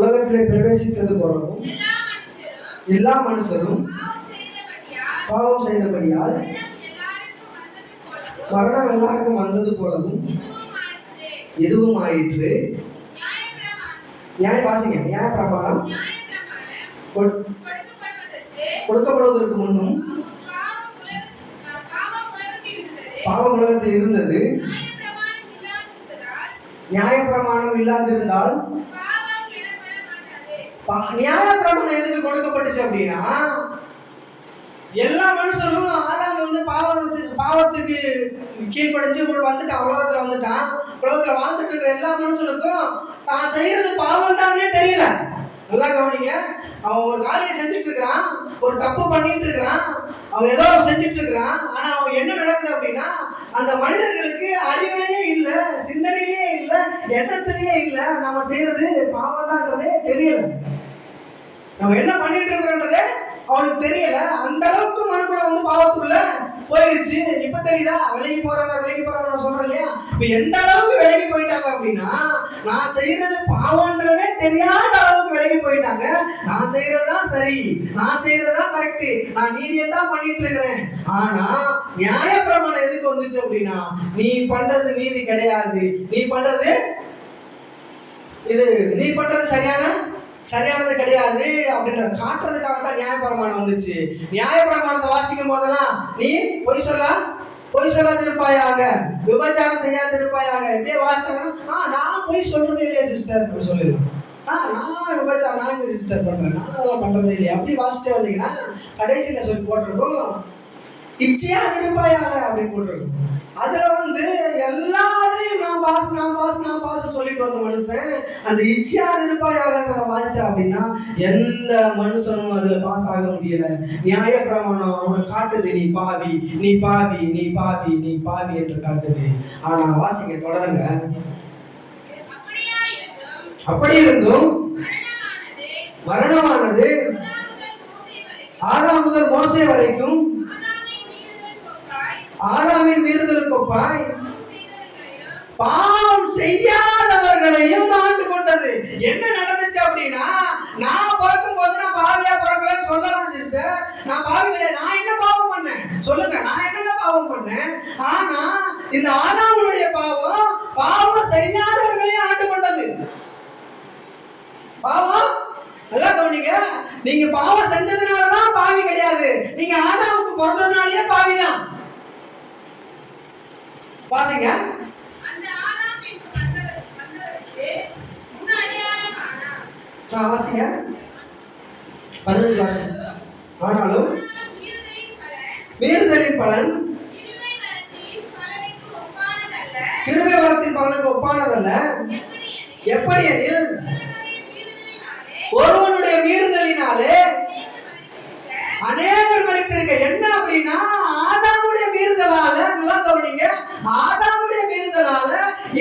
Speaker 1: உலகத்திலே பிரவேசித்தது போலவும் எல்லா மனுஷரும் பாவம் செய்தபடியால் மரணம் எல்லாருக்கும் வந்தது போலவும் எதுவும் ஆயிற்று. நியாய பிரமாணம் கொடுக்கப்படுவதற்கு முன்னும் பாவம் உலகத்தில் இருந்தது. நியாய பிரமாணம் இல்லாதிருந்தால் நியாய பிரமாணம் எதுக்கு கொடுக்கப்பட்டுச்சு அப்படின்னா, எல்லா மனுஷரும் ஆதாம் வந்து பாவத்துக்கு கீழ்படிஞ்சு வந்துட்டான், உலகத்துல வந்துட்டான். உலகத்துல வாழ்ந்துட்டு இருக்கிற எல்லா மனுஷனுக்கும் தான் செய்யறது பாவம் தானே தெரியல. நல்லா கவனிங்க. அவன் ஒரு காரியம் செஞ்சுட்டு இருக்கிறான், ஒரு தப்பு பண்ணிட்டு இருக்கிறான், அவன் ஏதோ செஞ்சுட்டு இருக்கிறான். ஆனா அவன் என்ன நடக்குது அப்படின்னா, அந்த மனிதர்களுக்கு அறிவிலேயே இல்லை, சிந்தனையிலேயே இல்லை, எண்ணத்திலேயே இல்லை. நம்ம செய்யறது பாவம் தான்றதே தெரியல. நம்ம என்ன பண்ணிட்டு இருக்கிறோன்றதே அவனுக்கு தெரியல. அந்த அளவுக்கு மனுக்குள்ள வந்து பாவத்துக்குள்ள போயிருச்சு. இப்ப தெரியுதா? விலகி போறாங்க நான் சொல்றேன் இல்லையா? இப்ப எந்த அளவுக்கு விலகி போயிட்டாங்க அப்படின்னா, நான் செய்யறது பாவம்ன்றதே தெரியாத அளவுக்கு விலகி போயிட்டாங்க. நான் செய்யறதுதான் சரி, நான் செய்யறதுதான் கரெக்ட், நான் நீதியை தான் பண்ணிட்டு இருக்கிறேன். ஆனா நியாய பிரமாணம் எதுக்கு வந்துச்சு அப்படின்னா, நீ பண்றது நீதி கிடையாது, நீ பண்றது சரியானது கிடையாது அப்படின்றத காட்டுறதுக்காக தான் நியாயப்பிரமாணம் வந்துச்சு. நியாயப்பிரமாணத்தை வாசிக்கும் போதெல்லாம் நீ பொய் சொல்லாதிருப்பாயாக, விபச்சாரம் செய்யாதிருப்பாயாக இப்படியே வாசிச்சாங்கன்னா, நான் பொய் சொல்றதே இல்லையா சிஸ்டர் அப்படி சொல்லிடலாம். நான் விபச்சாரம் நான் சிஸ்டர் பண்றேன், நான் அதெல்லாம் பண்றதே இல்லையா அப்படி வாசிச்சே வந்தீங்கன்னா கடைசியில சொல்லி போட்டிருக்கோம் இச்சையா இருப்பாயாக அப்படின்னு போட்டிருக்கோம். அதுல வந்து எல்லாத்தையும் நான் பாஸ் சொல்லிட்டு வந்த மனுஷன் அந்த இச்சையா இருப்பாயாகன்றத வாசிச்சா அப்படின்னா எந்த மனுஷனும் அதுல பாஸ் ஆக முடியல. நியாய பிரமாணம் அவனை காட்டுது, நீ பாவி நீ பாவி நீ பாவி நீ பாவி என்று காட்டுது. ஆனா வாசிங்க, தொடருங்க. அப்படி இருந்தும் மரணமானது ஆதாம் முதல் மோசே வரைக்கும் ஆதாமின் மீறுதலுக்கு ஒப்பாய் பாவம் செய்யாதவர்களையும் ஆண்டு கொண்டது. என்ன நடந்துச்சு அப்படின்னா, நான் பிறக்கும் போது நான் பாவியா பிறக்கலன்னு சொல்லலாம் சிஸ்டர். நான் பாவி கிடையாது. நான் என்ன பாவம் பண்ணேன் சொல்லுங்க? நான் என்னங்க பாவம் பண்ணேன்? ஆனா இந்த ஆதாமுடைய பாவம் செய்யாதவர்களையும் ஆண்டு கொண்டது. பாவம் நல்லா கவனிங்க. நீங்க பாவம் செஞ்சதுனாலதான் பாவி கிடையாது, நீங்க ஆதாமுக்கு பிறந்ததுனாலயே பாவிதான். வாசிங்க. வாசிங்க 15 வாசிங்க. ஆனாலும் மீறுதலின் பலன் கிருபை வரத்தின் பலனுக்கு ஒப்பானதல்ல. எப்படி எனில் ஒருவனுடைய மீறுதலினாலே அநேகர் மரித்திருக்க. என்ன அப்படின்னா, ஆதாமுடைய மீறுதலால, நல்லா கவனிங்க, ஆதாமுடைய மீறுதலால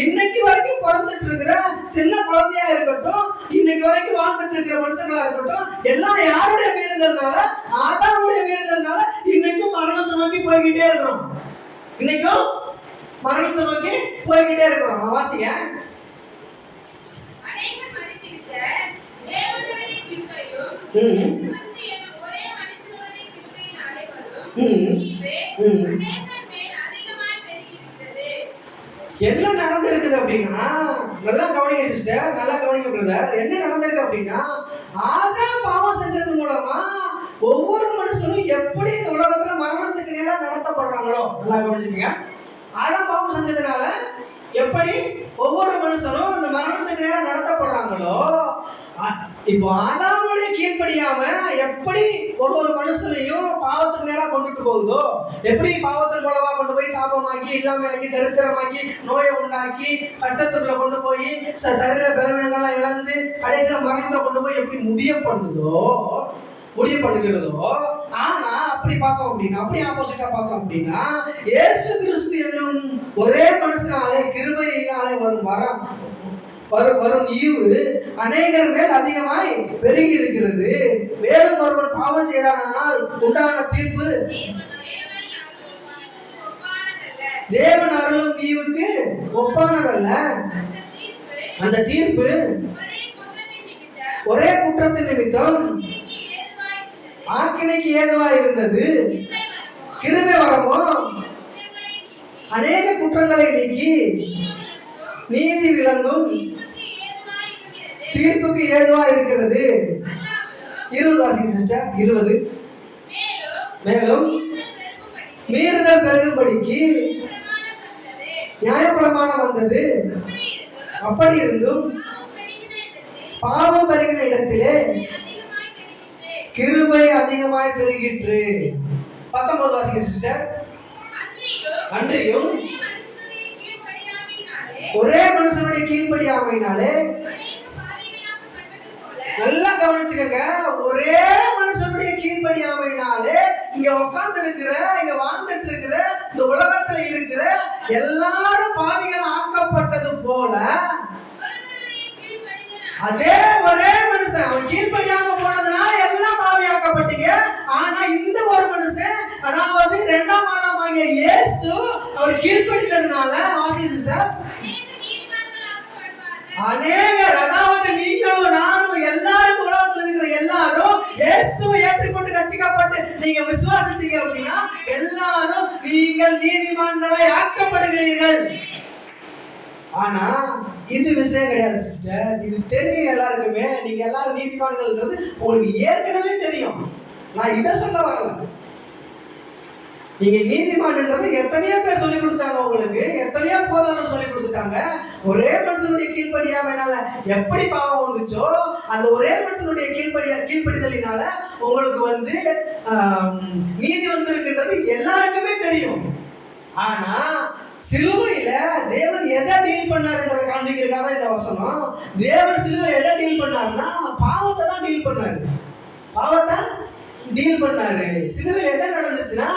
Speaker 1: இன்னைக்கு வரைக்கும் பிறந்துட்டு இருக்கிற சின்ன குழந்தையா இருக்கட்டும், இன்னைக்கு வரைக்கும் வாழ்ந்துட்டு இருக்கிற மனுஷங்களா இருக்கட்டும், எல்லாம் யாருடைய மீறுதல்னால? ஆதாமுடைய மீறுதல்னால இன்னைக்கும் மரணத்தை நோக்கி போய்கிட்டே இருக்கிறோம். இன்னைக்கும் மரணத்தை நோக்கி போய்கிட்டே இருக்கிறோம். வாசிங்க. என்ன நடந்திருக்குது அப்படின்னா, நல்லா கவனிங்க சிஸ்டர், நல்லா கவனிங்க பிரதர். என்ன நடந்திருக்கு அப்படின்னா, ஆதாம் பாவம் செஞ்சது மூலமா ஒவ்வொரு மனுஷனும் எப்படி இந்த உலகத்துல மரணத்துக்கு நேரம் நடத்தப்படுறாங்களோ, நல்லா கவனிச்சுக்கீங்க. ஆதாம் பாவம் செஞ்சதுனால எப்படி ஒவ்வொரு மனுஷனும் இந்த மரணத்துக்கு நேரம் நடத்தப்படுறாங்களோ, இப்போ ஆதாம் மனுஷனுடைய கீழ்ப்படியாம எப்படி ஒரு மனுஷனையும் பாவத்துக்கு நேரா கொண்டுட்டு போகுதோ, எப்படி பாவத்தின் மூலமா கொண்டு போய் சாபமாக்கி, இல்லாமக்கி, தரித்திரமாக்கி, நோயை உண்டாக்கி, கஷ்டத்துக்குள்ள கொண்டு போய் சரீர பலவீனங்கள்லாம் இழந்து கடைசியில மரணத்தை கொண்டு போய் எப்படி முடிய பண்ணுகிறதோ, ஆனா அப்படி பார்த்தோம் அப்படின்னா, அப்படி ஆப்போசிட்டா பார்த்தோம் அப்படின்னா, இயேசு கிறிஸ்து என்னும் ஒரே மனுஷனாலே கிருபையினாலே வரும் ஈவு அநேகர் மேல் அதிகமாய் பெருகி இருக்கிறது. மேலும் ஒருவன் பாவம் செய்தானால் உண்டான தீர்ப்பு தேவன் அருளும் ஈவுக்கு ஒப்பானதல்ல. அந்த தீர்ப்பு ஒரே குற்றத்தின் நிமித்தம் ஆக்கினைக்கு ஏதுவா இருந்தது. கிருபை வரமோ அநேக குற்றங்களை நீக்கி நீதி விளங்கும் தீர்ப்புக்கு ஏதுவா இருக்கிறது. 20 வாசிங்க சிஸ்டர். 20. மேலும் மீறுதல் பெருகும்படிக்கு நியாயப்பிரமாணம் வந்தது. அப்படி இருந்தும் பாவம் பெருகின இடத்திலே கிருபை அதிகமாய் பெருகிற்று. 19 வாசிங்க சிஸ்டர். அன்றியும் ஒரே மனுஷனுடைய கீழ்ப்படியாமையினாலே, நல்லா கவனிச்சுக்கங்க, ஒரே மனுஷனுடைய கீழ்ப்படியாமையினாலே இங்க உட்கார்ந்து இருக்கிற, இங்க வாழ்ந்துட்டு இருக்கிற, இந்த உலகத்துல இருக்கிற எல்லாரும் பாவிகள் ஆக்கப்பட்டது போல, அதே ஒரே மனுஷன் அவன் கீழ்ப்படியாம போனதுனால எல்லாம் பாவியாக்கப்பட்டீங்க. ஆனா இந்த ஒரு மனுஷன், அதாவது 2ஆம் ஆதாமாகிய இயேசு அவர் கீழ்ப்படித்ததுனால, வாசிங்க சிஸ்டர், அநேகர், அதாவது நீங்களும் நானும் எல்லாரும், உலகத்தில் இருக்கிற எல்லாரும் இயேசுவை ஏற்றுக்கொண்டு ரட்சிக்கப்பட்டு நீங்க விசுவாசிச்சீங்க அப்படின்னா எல்லாரும் நீங்கள் நீதிமான்களை ஆக்கப்படுகிறீர்கள். ஆனா இது விஷயம் கிடையாது சிஸ்டர். இது தெரியும் எல்லாருக்குமே. நீங்க எல்லாரும் நீதிமான்கள்ன்றது உங்களுக்கு ஏற்கனவே தெரியும். நான் இதை சொல்ல வரல. நீங்க நீதிமான்ன்றது எத்தனையோ பேர் சொல்லி கொடுத்தாங்க உங்களுக்கு, எத்தனையோ போதகர்கள் சொல்லி கொடுத்துட்டாங்க. ஒரே மனுஷனுடைய கீழ்ப்படியாமையினால எப்படி பாவம் வந்துச்சோ, அந்த ஒரே மனுஷனுடைய கீழ்ப்படிதலினால உங்களுக்கு நீதி வந்திருக்குன்றது எல்லாருக்குமே தெரியும். ஆனா சிலுவையில தேவன் எதை டீல் பண்ணாருன்றதை காண்பிக்கிறதுக்காக இந்த வசனம். தேவன் சிலுவையில எதை டீல் பண்ணாருன்னா பாவத்தை தான் டீல் பண்ணாரு. பாவத்தை டீல் பண்ணாரு. சிலுவையில என்ன நடந்துச்சுன்னா,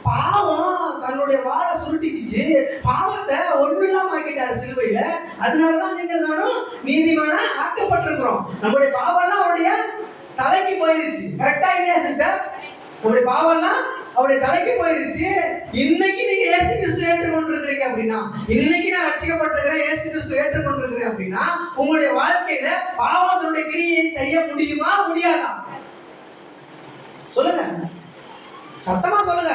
Speaker 1: பாவம் தன்னுடைய வாழை சுருட்டிக்குச்சு, பாவத்தை ஒன்றுமில்லாம ஆக்கிட்டாரு சிலுவையில. அதனாலதான் நீங்கள் நானும் நீதிமான ஆக்கப்பட்டிருக்கிறோம். நம்முடைய பாவம்லாம் அவருடைய தலைக்கு போயிருச்சு. கரெக்டா இல்லையா சிஸ்டர்? உங்களுடைய பாவம்லாம் அவருடைய தலைக்கு போயிருச்சு. இன்னைக்கு நீங்க இயேசு கிறிஸ்து ஏற்றுக்கொண்டிருக்கிறீங்க அப்படின்னா, இன்னைக்கு நான் ரட்சிக்கப்பட்டிருக்கிறேன், இயேசு கிறிஸ்து ஏற்றுக்கொண்டிருக்கிறேன் அப்படின்னா, உங்களுடைய வாழ்க்கையில பாவத்தினுடைய கிரியை செய்ய முடியுமா முடியாதா? சொல்லுங்க, சத்தமா சொல்லுங்க.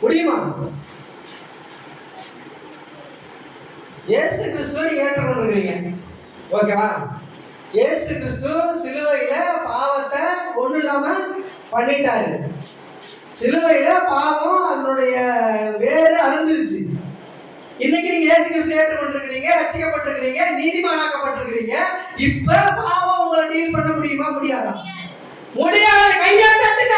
Speaker 1: முடியுமா? இயேசு கிறிஸ்துவை நீங்க ஏற்றுக்கொண்டிருக்கிறீங்க, ஓகேவா? இயேசு கிறிஸ்து சிலுவையில பாவத்தை ஒண்ணு இல்லாம பண்ணிட்டாரு. சிலுவையில பாவம் அதனுடைய வேறு அருந்துருச்சு. இன்னைக்கு நீங்க இயேசு கிறிஸ்து ஏற்றுக்கொண்டிருக்கிறீங்க, ரட்சிக்கப்பட்டிருக்கிறீங்க, நீதிமானாக்கப்பட்டிருக்கிறீங்க. இப்ப பாவம் உங்களை டீல் பண்ண முடியுமா முடியாதா? முடியாது. கையாட்டுங்க.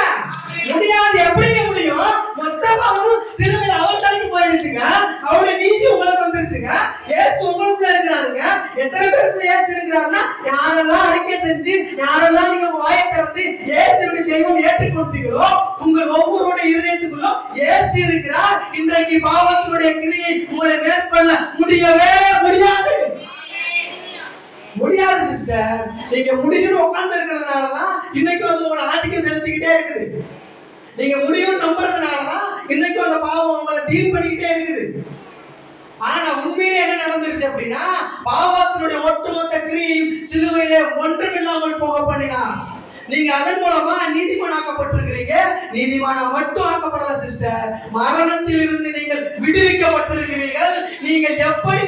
Speaker 1: முடியாது. எப்படிங்க முடியும்? மொத்த பாவமும் சிலுவையில அவர் தலைக்கு போயிருச்சுங்க. அவருடைய நீதி உங்களுக்கு வந்துருச்சுங்க. இயேசு உங்களுக்குள்ள இருக்கிறாருங்க. எத்தனை பேருக்குள்ள இயேசு இருக்கிறாருன்னா, யாரெல்லாம் அறிக்கை செஞ்சு, யாரெல்லாம் நீங்க வாயை திறந்து இயேசுடைய தெய்வம் ஏற்றுக்கொண்டீங்களோ, உங்கள் ஒவ்வொருடைய இருதயத்துக்குள்ளும் இயேசு இருக்கிறார். இன்றைக்கு பாவத்தினுடைய கிரியை உங்களை மேற்கொள்ள முடியவே முடியாது. முடியாது சிஸ்டர். நீங்க முடியும்னு உட்கார்ந்து இருக்கிறதுனாலதான் இன்னைக்கும் அது உங்களை ஆதிக்கம் செலுத்திக்கிட்டே இருக்குது. நீங்க முடியும் நம்புறதுனாலதான் இன்னைக்கும் அந்த பாவம் உங்களை டீல் பண்ணிக்கிட்டே இருக்குது. ஆனா உண்மையிலே என்ன நடந்துருச்சு அப்படின்னா, பாவத்தினுடைய ஒட்டுமொத்த கிரியையும் சிலுவையிலே ஒன்றுமில்லாமல் போக பண்ணினார். நீங்க அதன் மூலமா நீதிமானாக்கப்பட்டிருக்கிறீங்க. நீதிமானா மட்டும் ஆக்கப்படல சிஸ்டர், மரணத்தில் இருந்து நீங்கள் விடுவிக்கப்பட்டிருக்கிறீர்கள். நீங்கள் எப்படி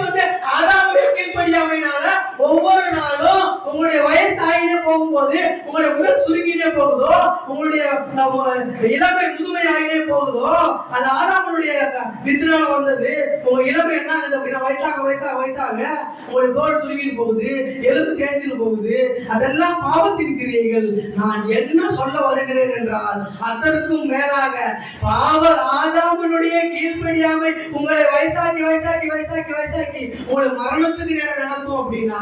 Speaker 1: ஆதாமுடைய கீழ்ப்படியாமையினால ஒவ்வொரு நாளும் உங்களுடைய வயசு ஆகினே போகும்போது, உங்களுடைய உடல் சுருங்கினே போகுதோ, உங்களுடைய இளமை முதுமை ஆகினே போகுதோ, அது ஆதாமுடைய வித்துனால வந்தது. உங்க இளமை என்ன ஆகுது அப்படின்னா வயசாக வயசாக வயசாக உங்களுடைய தோல் சுருங்கின்னு போகுது, எலும்பு தேய்ச்சின்னு போகுது. அதெல்லாம் பாவத்தின் கிரியைகள். நான் என்ன சொல்ல வருகிறேன் என்றால், அதற்கும் மேலாக பாவ ஆதாமுடைய கீழ்ப்படியாமை உங்களை வயசாக்கி வயசாக்கி வயசாக்கி வயசாக்கி உங்களை மரணத்துக்கு நேரம் நடத்தும் அப்படின்னா,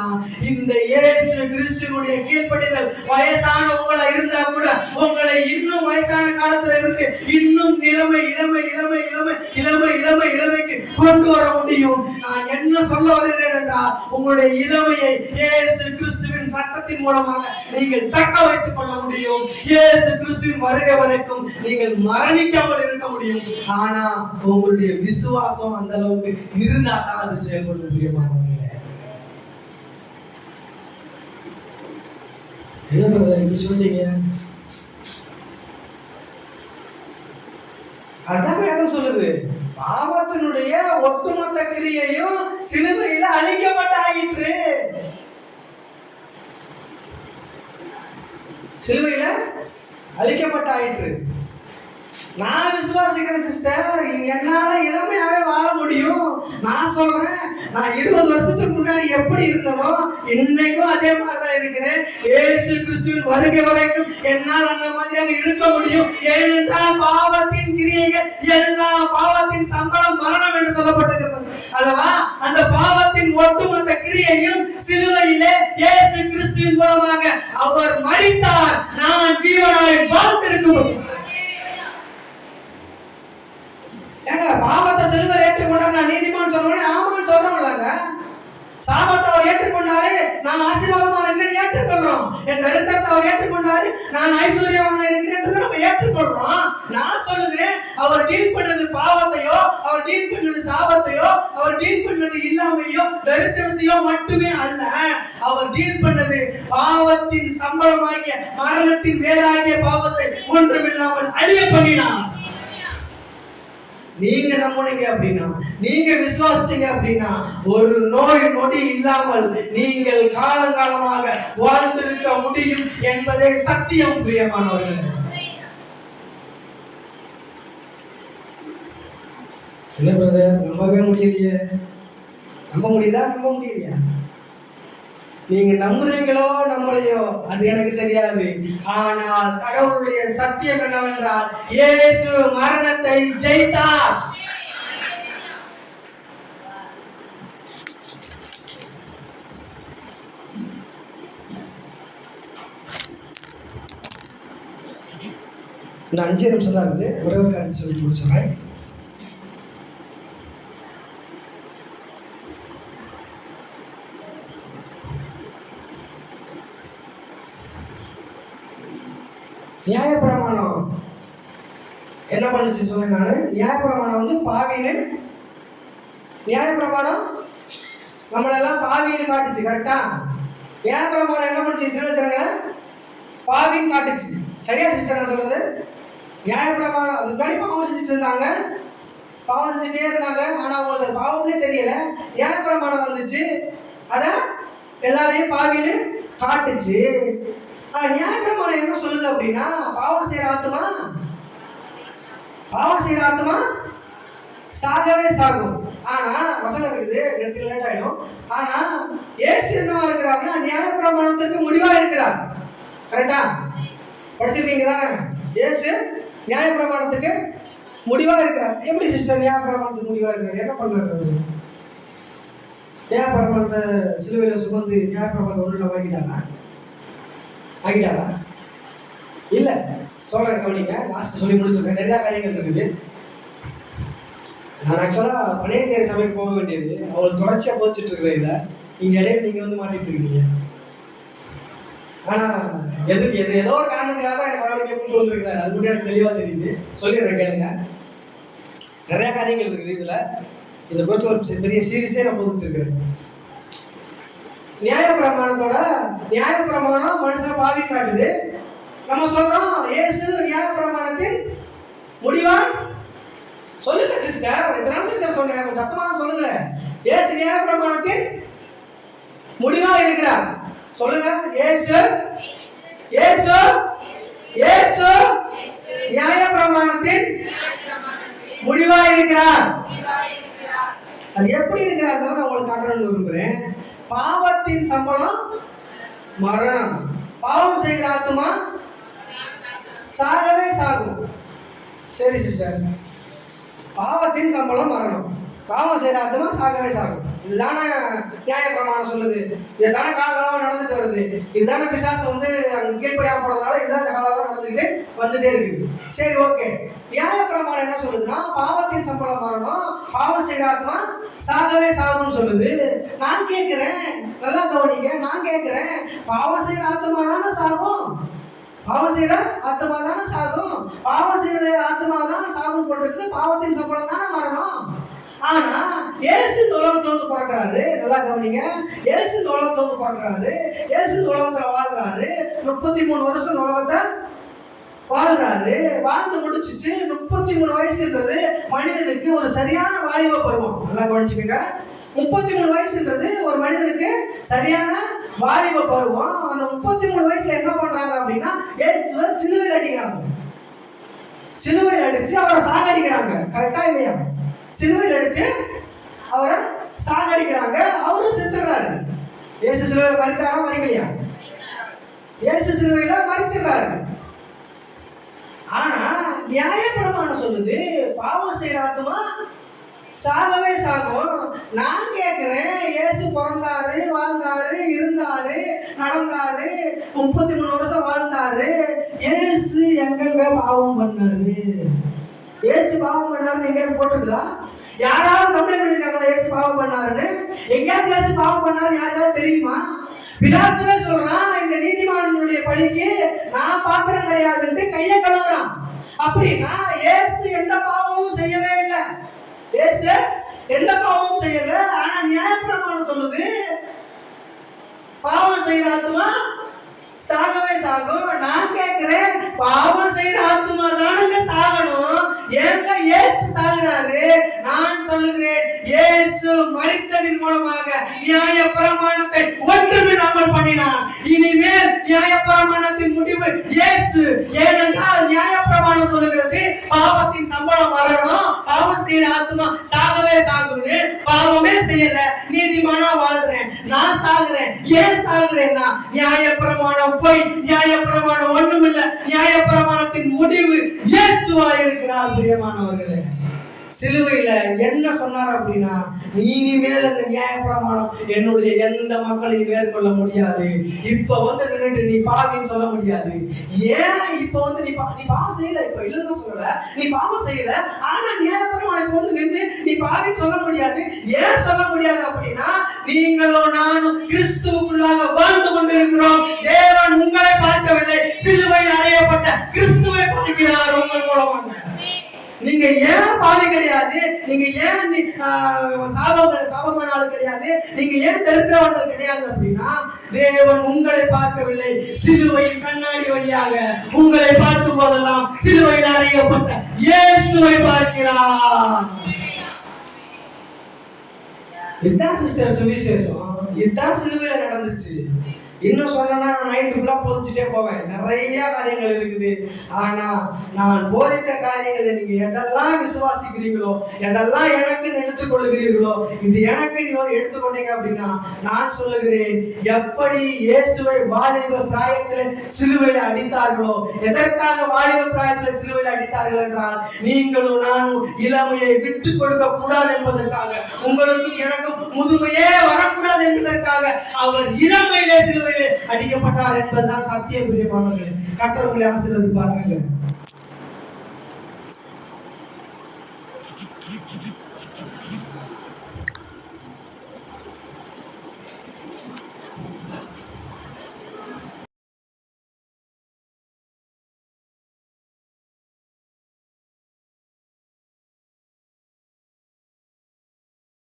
Speaker 1: இந்த இயேசு கிறிஸ்துவினுடைய கீழ்ப்படிதல் வயசான உங்களை இருந்தா கூட உங்களை இன்னும் வயசான காலத்துல இருந்து இன்னும் இளமை இளமை இளமை இளமை இளமை இளமை இளமைக்கு கொண்டு வர முடியும். நான் என்ன சொல்ல வருகிறேன் என்றால், உங்களுடைய இளமையை இயேசு கிறிஸ்துவின் ரத்தத்தின் மூலமாக நீங்கள் தக்க வைத்துக் கொள்ள முடியும். இயேசு கிறிஸ்துவின் வருகை வரைக்கும் நீங்கள் மரணிக்காமல் இருக்க முடியும். ஆனா உங்களுடைய விசுவாசம் அந்த அளவுக்கு இருந்தா தான் அது செயல்பட முடியுமானவர்களே. என்ன பிரதர் இப்படி சொல்றீங்க? அதான் வேதம் சொல்லுது, பாவத்தினுடைய ஒட்டுமொத்த கிரியையும் சிலுவையில அழிக்கப்பட்டாயிற்று. சிலுவையில அழிக்கப்பட்டாயிற்று. நான் விசுவாசிக்கிறேன் சிஸ்டர், என்னால இளமையாவே வாழ முடியும். நான் சொல்றேன், நான் 20 வருஷத்துக்கு முன்னாடி எப்படி இருந்தனோ இன்னைக்கும் அதே மாதிரிதான் இருக்கிறேன். இயேசு கிறிஸ்துவின் வருகை வரைக்கும் என்னால் அந்த மாதிரியாக இருக்க முடியும். ஏனென்றால் பாவத்தின் கிரியைகள், எல்லா பாவத்தின் சம்பளம் மரணம் என்று சொல்லப்பட்டிருக்கிறது அல்லவா? அந்த பாவத்தின் ஒட்டுமொத்த கிரியையும் சிலுவையிலே இயேசு கிறிஸ்துவின் மூலமாக அவர் மரித்தார். நான் ஜீவனாய் வாழ்ந்திருக்கும். ஏங்க, பாவத்தை சிலுவையில் ஏற்றுக்கொண்டார், நான் நீதிமான் சொல்றேன், ஆமான்னு சொல்றோம்லங்க. சாபத்தை அவர் ஏற்றுக்கொண்டாரு, நான் ஆசீர்வாதமா இருக்கிறேன் ஏற்றுக்கொள்றோம். என் தரித்திரத்தை அவர் ஏற்றுக்கொண்டாரு, நான் ஐஸ்வர்யவானா இருக்கிறேன் நம்ம ஏற்றுக்கொள்றோம். நான் சொல்லுகிறேன், அவர் டீல் பண்ணது பாவத்தையோ, அவர் டீல் பண்ணது சாபத்தையோ, அவர் டீல் பண்ணது இல்லாமையோ தரித்திரத்தையோ மட்டுமே அல்ல. அவர் டீல் பண்ணது பாவத்தின் சம்பளமாகிய மரணத்தின் வேறாகிய பாவத்தை ஒன்றுமில்லாமல் அழிய பண்ணினார். நீங்க நம்புனீங்க அப்படின்னா, நீங்க விசுவாசிச்சீங்க அப்படின்னா, ஒரு நோய் நொடி இல்லாமல் நீங்கள் காலங்காலமாக வாழ்ந்திருக்க முடியும் என்பதே சத்தியம். பிரியமானவர்களே, என்ன பிரதர் நம்பவே முடியலையே? நம்ப முடியுதா? நம்ப முடியலையா? நீங்க நம்புறீங்களோ நம்பலையோ அது எனக்கு தெரியாது. ஆனால் கடவுளுடைய சத்தியம் என்னவென்றால், இயேசு மரணத்தை ஜெயித்தார். இந்த 5 நிமிஷம் தான் இருக்குது, ஒரே ஒரு காரியம் சொல்லி முடிச்சிடுறேன். நியாயப்பிரமாணம் என்ன பண்ணுச்சு சொன்னேன் நான். நியாயப்பிரமாணம் வந்து பாவின்னு, நியாயப்பிரமாணம் நம்மளெல்லாம் பாவின்னு காட்டுச்சு. கரெக்டா? நியாயப்பிரமாணம் என்ன பண்ணுச்சு? சிறுவச்சனங்களை பாவின்னு காட்டுச்சு. சரியா சிஸ்டர் நான் சொல்றது? நியாயப்பிரமாணம் அது முன்னாடி பாவம் செஞ்சுட்டு இருந்தாங்க, பாவம் செஞ்சுட்டே இருந்தாங்க. ஆனா அவங்களுக்கு பாவம்னே தெரியல. நியாயப்பிரமாணம் வந்துச்சு, அதான் எல்லாரையும் பாவின்னு காட்டுச்சு. நியாயப்பிரமாணம் என்ன சொல்லுது அப்படின்னா, பாவம் செய்யற ஆத்மா சாகவே சாகும். ஆனா வசனம் இருக்குது, இடத்துல லேட் ஆயிடும். ஆனா இயேசு என்னவா இருக்கிறார்னா, நியாயப்பிரமாணத்திற்கு முடிவா இருக்கிறார். கரெக்டா? படிச்சிருக்கீங்க தானே? இயேசு நியாயப்பிரமாணத்துக்கு முடிவா இருக்கிறார். எப்படி சிஸ்டர் நியாயப்பிரமாணத்துக்கு முடிவா இருக்கிறார்? என்ன பண்றாரு? நியாயப்பிரமாணத்தை சிலுவையில சுமந்து நியாயப்பிரமாணத்தை ஒண்ணுல ஆகிட்டாரா? இல்ல, சொல்றேன் கவனிங்க. லாஸ்ட் சொல்லி முடிச்சிருக்கேன். நிறைய காரியங்கள் இருக்குது. நான் ஆக்சுவலா பழையத்தேரி சபைக்கு போக வேண்டியது, அவங்களுக்கு தொடர்ச்சியா போச்சுட்டு இருக்கிற இதை நீங்க இடையில நீங்க வந்து மாட்டிட்டு இருக்கீங்க. ஆனா எதுக்கு ஏதோ ஒரு காரணத்துக்காக தான் எனக்கு வரவழைக்க கூட்டு வந்திருக்கிறாரு. அது மட்டும் எனக்கு தெளிவா தெரியுது. சொல்லிடுறேன் கேளுங்க. நிறைய காரியங்கள் இருக்குது இதுல. இதை குறித்து ஒரு பெரிய சீரியஸே நான் பொதுச்சிருக்கிறேன். நியாயப்பிரமாணம் மனுஷனை பாவி காட்டுது. நம்ம சொல்றோம் இயேசு நியாயப்பிரமாணத்தின் முடிவா. சொல்லுங்க சிஸ்டர், இப்பதான் சிஸ்டர் சொன்னேன், சத்தமாக சொல்லுங்க. இயேசு நியாயப்பிரமாணத்தின் முடிவா இருக்கிறார். சொல்லுங்க. இயேசு இயேசு இயேசு நியாயப்பிரமாணத்தின் முடிவாய் இருக்கிறார். அது எப்படி இருக்கிறார் நான் உங்களுக்கு காட்டணும்னு விரும்புகிறேன். பாவத்தின் சம்பளம் மரணம். பாவம் செய்கிற ஆத்துமா சாகவே சாகும். சரி சிஸ்டர், பாவத்தின் சம்பளம் மரணம், பாவம் செய்கிற ஆத்துமா சாகவே சாகும். இதுதானே நியாயப்பிரமாணம் சொல்லுது. இதுதானே காலகாலமாக நடந்துட்டு வருது. இதுதானே பிசாசு வந்து அங்கே கீழ்ப்படியாக போறதுனால இதுதான் இந்த காலகாலம் நடந்துக்கிட்டு வந்துட்டே இருக்குது. சரி, ஓகே. நியாயப்பிரமாணம் என்ன சொல்லுதுன்னா பாவத்தின் சம்பளம் மரணம், பாவம் செய்கிற ஆத்மா சாகவே சாகும்னு சொல்லுது. நான் கேட்கிறேன், நல்லா கவனிங்க, நான் கேட்கிறேன், பாவம் செய்கிற ஆத்மா தானே சாகும்? பாவம் செய்கிற ஆத்மா தானே சாகும்? பாவம் செய்கிற ஆத்மா தான் சாகும் போட்டிருக்குது. பாவத்தின் சம்பளம் தானே மரணம். ஆனா இயேசு உலகத்துல வந்து பிறக்கிறாரு. நல்லா கவனிங்க, இயேசு உலகத்துல வந்து பிறக்கிறாரு. இயேசு உலகத்துல வாழ்றாரு. 33 வருஷம் உலகத்தை வாழ்றாரு. வாழ்ந்து முடிச்சிச்சு. 33 வயசுன்றது மனிதனுக்கு ஒரு சரியான வாலிப பருவம். நல்லா கவனிச்சுக்கோங்க. 33 வயசுன்றது ஒரு மனிதனுக்கு சரியான வாலிப பருவம். அந்த 33 வயசுல என்ன பண்றாங்க அப்படின்னா இயேசுவை சிலுவையில் அடிக்கிறாங்க. சிலுவையில் அடிச்சு அவரை சாகடிக்கிறாங்க. கரெக்டா இல்லையா? சிலுவையில் அடிச்சு அவரை சாகடிக்கிறாங்க. அவரும் செத்துறாரு. இயேசு சிலுவையில் மரித்தாரா? மரிக்கலையா? இயேசு சிலுவையில மரிச்சிடுறாரு. ஆனா நியாயப்பிரமாணம் சொல்லுது பாவம் செய்யற ஆத்துமா சாகவே சாகும். நான் கேட்கிறேன், இயேசு பிறந்தாரு, வாழ்ந்தாரு, இருந்தாரு, நடந்தாரு, 33 வருஷம் வாழ்ந்தாரு. இயேசு எங்கெங்க பாவம் பண்ணாரு? இயேசு பாவம் பண்ணாருன்னு எங்கேயாவது போட்டிருக்குதா? யாராவது கம்ப்ளைண்ட் பண்ணிருக்காங்களா இயேசு பாவம் பண்ணாருன்னு? எங்கேயாவது இயேசு பாவம் பண்ணாருன்னு யாருக்காவது தெரியுமா? பிலாத்துவே சொல்றான், இந்த நீதிமானுடைய பழிக்கு நான் பாத்திரம் கிடையாதுன்ட்டு கையை கழுவுறான். அப்படின்னா இயேசு எந்த பாவமும் செய்யவே இல்லை. இயேசு எந்த பாவமும் செய்யல. ஆனா நியாயப்பிரமாணம் சொல்லுது பாவம் செய்யற ஆத்துமா சாகவே சாகும். நான் கேட்கிறேன், பாவம் செய்யற ஆத்துமா தானுங்க சாகணும், ஏங்க இயேசு சாகுறாரு? நான் சொல்லுகிறேன், இயேசு மரித்ததின் மூலமாக நியாயப்பிரமாணத்தை ஒன்றுமில்லாமல் பண்ணினார். இனிமேல் நியாயப்பிரமாணத்தின் முடிவு இயேசு. ஏனென்றால் நியாயப்பிரமாணம் சொல்லுகிறது பாவத்தின் சம்பளம் மரணம், பாவம் செய்யற ஆத்துமா சாகவே சாகுன்னு. பாவமே செய்யல, நீதிமானா வாழ்றேன், நான் சாகுறேன். ஏன் சாகுறேன்னா நியாயப்பிரமாணம் போய் நியாயப்பிரமாணம் ஒண்ணுமில்ல. நியாயப்பிரமாணத்தின் முடிவு இயேசுவா இருக்கிறார். பிரியமானவர்களே, சிலுவையில என்ன சொன்னார் அப்படின்னா, இனிமேல் அந்த நியாயப்பிரமாணம் என்னுடைய எந்த மக்களையும் மேற்கொள்ள முடியாது. இப்ப வந்து நின்றுட்டு நீ பாவின்னு சொல்ல முடியாது. ஏன் இப்ப வந்து நீ பாவம் செய்யல, இப்ப இல்லைன்னு சொல்லல, நீ பாவம் செய்யல, ஆனா நியாயப்பிரமாணம் இப்ப வந்து நின்று நீ பாவின்னு சொல்ல முடியாது. ஏன் சொல்ல முடியாது அப்படின்னா, நீங்களும் நானும் கிறிஸ்துவுக்குள்ளாக வாழ்ந்து கொண்டிருக்கிறோம். தேவன் உங்களை பார்க்கவில்லை, சிலுவையில் அறையப்பட்ட கிறிஸ்துவை பார்க்கிறார் உங்கள் மூலமாக. நீங்க ஏன் பாவி கிடையாது, நீங்க ஏன் சாபமான ஆள் கிடையாது, நீங்க ஏன் தரித்திரவான்கள் கிடையாது அப்படின்னா, தேவன் உங்களை பார்க்கவில்லை, சிலுவையின் கண்ணாடி வழியாக உங்களை பார்க்கும் போதெல்லாம் சிலுவையில் அறையப்பட்ட இயேசுவை பார்க்கிறார். இதுதான் சிஸ்டர் சுவிசேஷம். இதுதான் சிலுவையில நடந்துச்சு. இன்னும் சொன்னா நான் நைட்டு ஃபுல்லா போதிச்சுட்டே போவேன். நிறைய காரியங்கள் இருக்குது. ஆனா நான் போதித்த காரியங்களை நீங்க எதெல்லாம் விசுவாசிக்கிறீங்களோ, எதெல்லாம் எனக்கு எடுத்துக்கொள்கிறீர்களோ, இது எனக்கு நீங்க எடுத்துக்கொண்டீங்க அப்படின்னா, நான் சொல்லுகிறேன், எப்படி இயேசுவை வாலிப பிராயத்தில் சிலுவையில் அடித்தார்களோ, எதற்காக வாலிப பிராயத்தில் சிலுவையில் அடித்தார்கள் என்றால், நீங்களும் நானும் இளமையை விட்டு கொடுக்க கூடாது என்பதற்காக, உங்களுக்கும் எனக்கும் முதுமையே வரக்கூடாது என்பதற்காக அவர் இளமையிலே சிலுவையில் அடிக்கப்பட்டார் என்பதுதான் சத்தியம். பிரியமானவர்களே, கர்த்தர் உங்களை ஆசீர்வதிப்பாராக.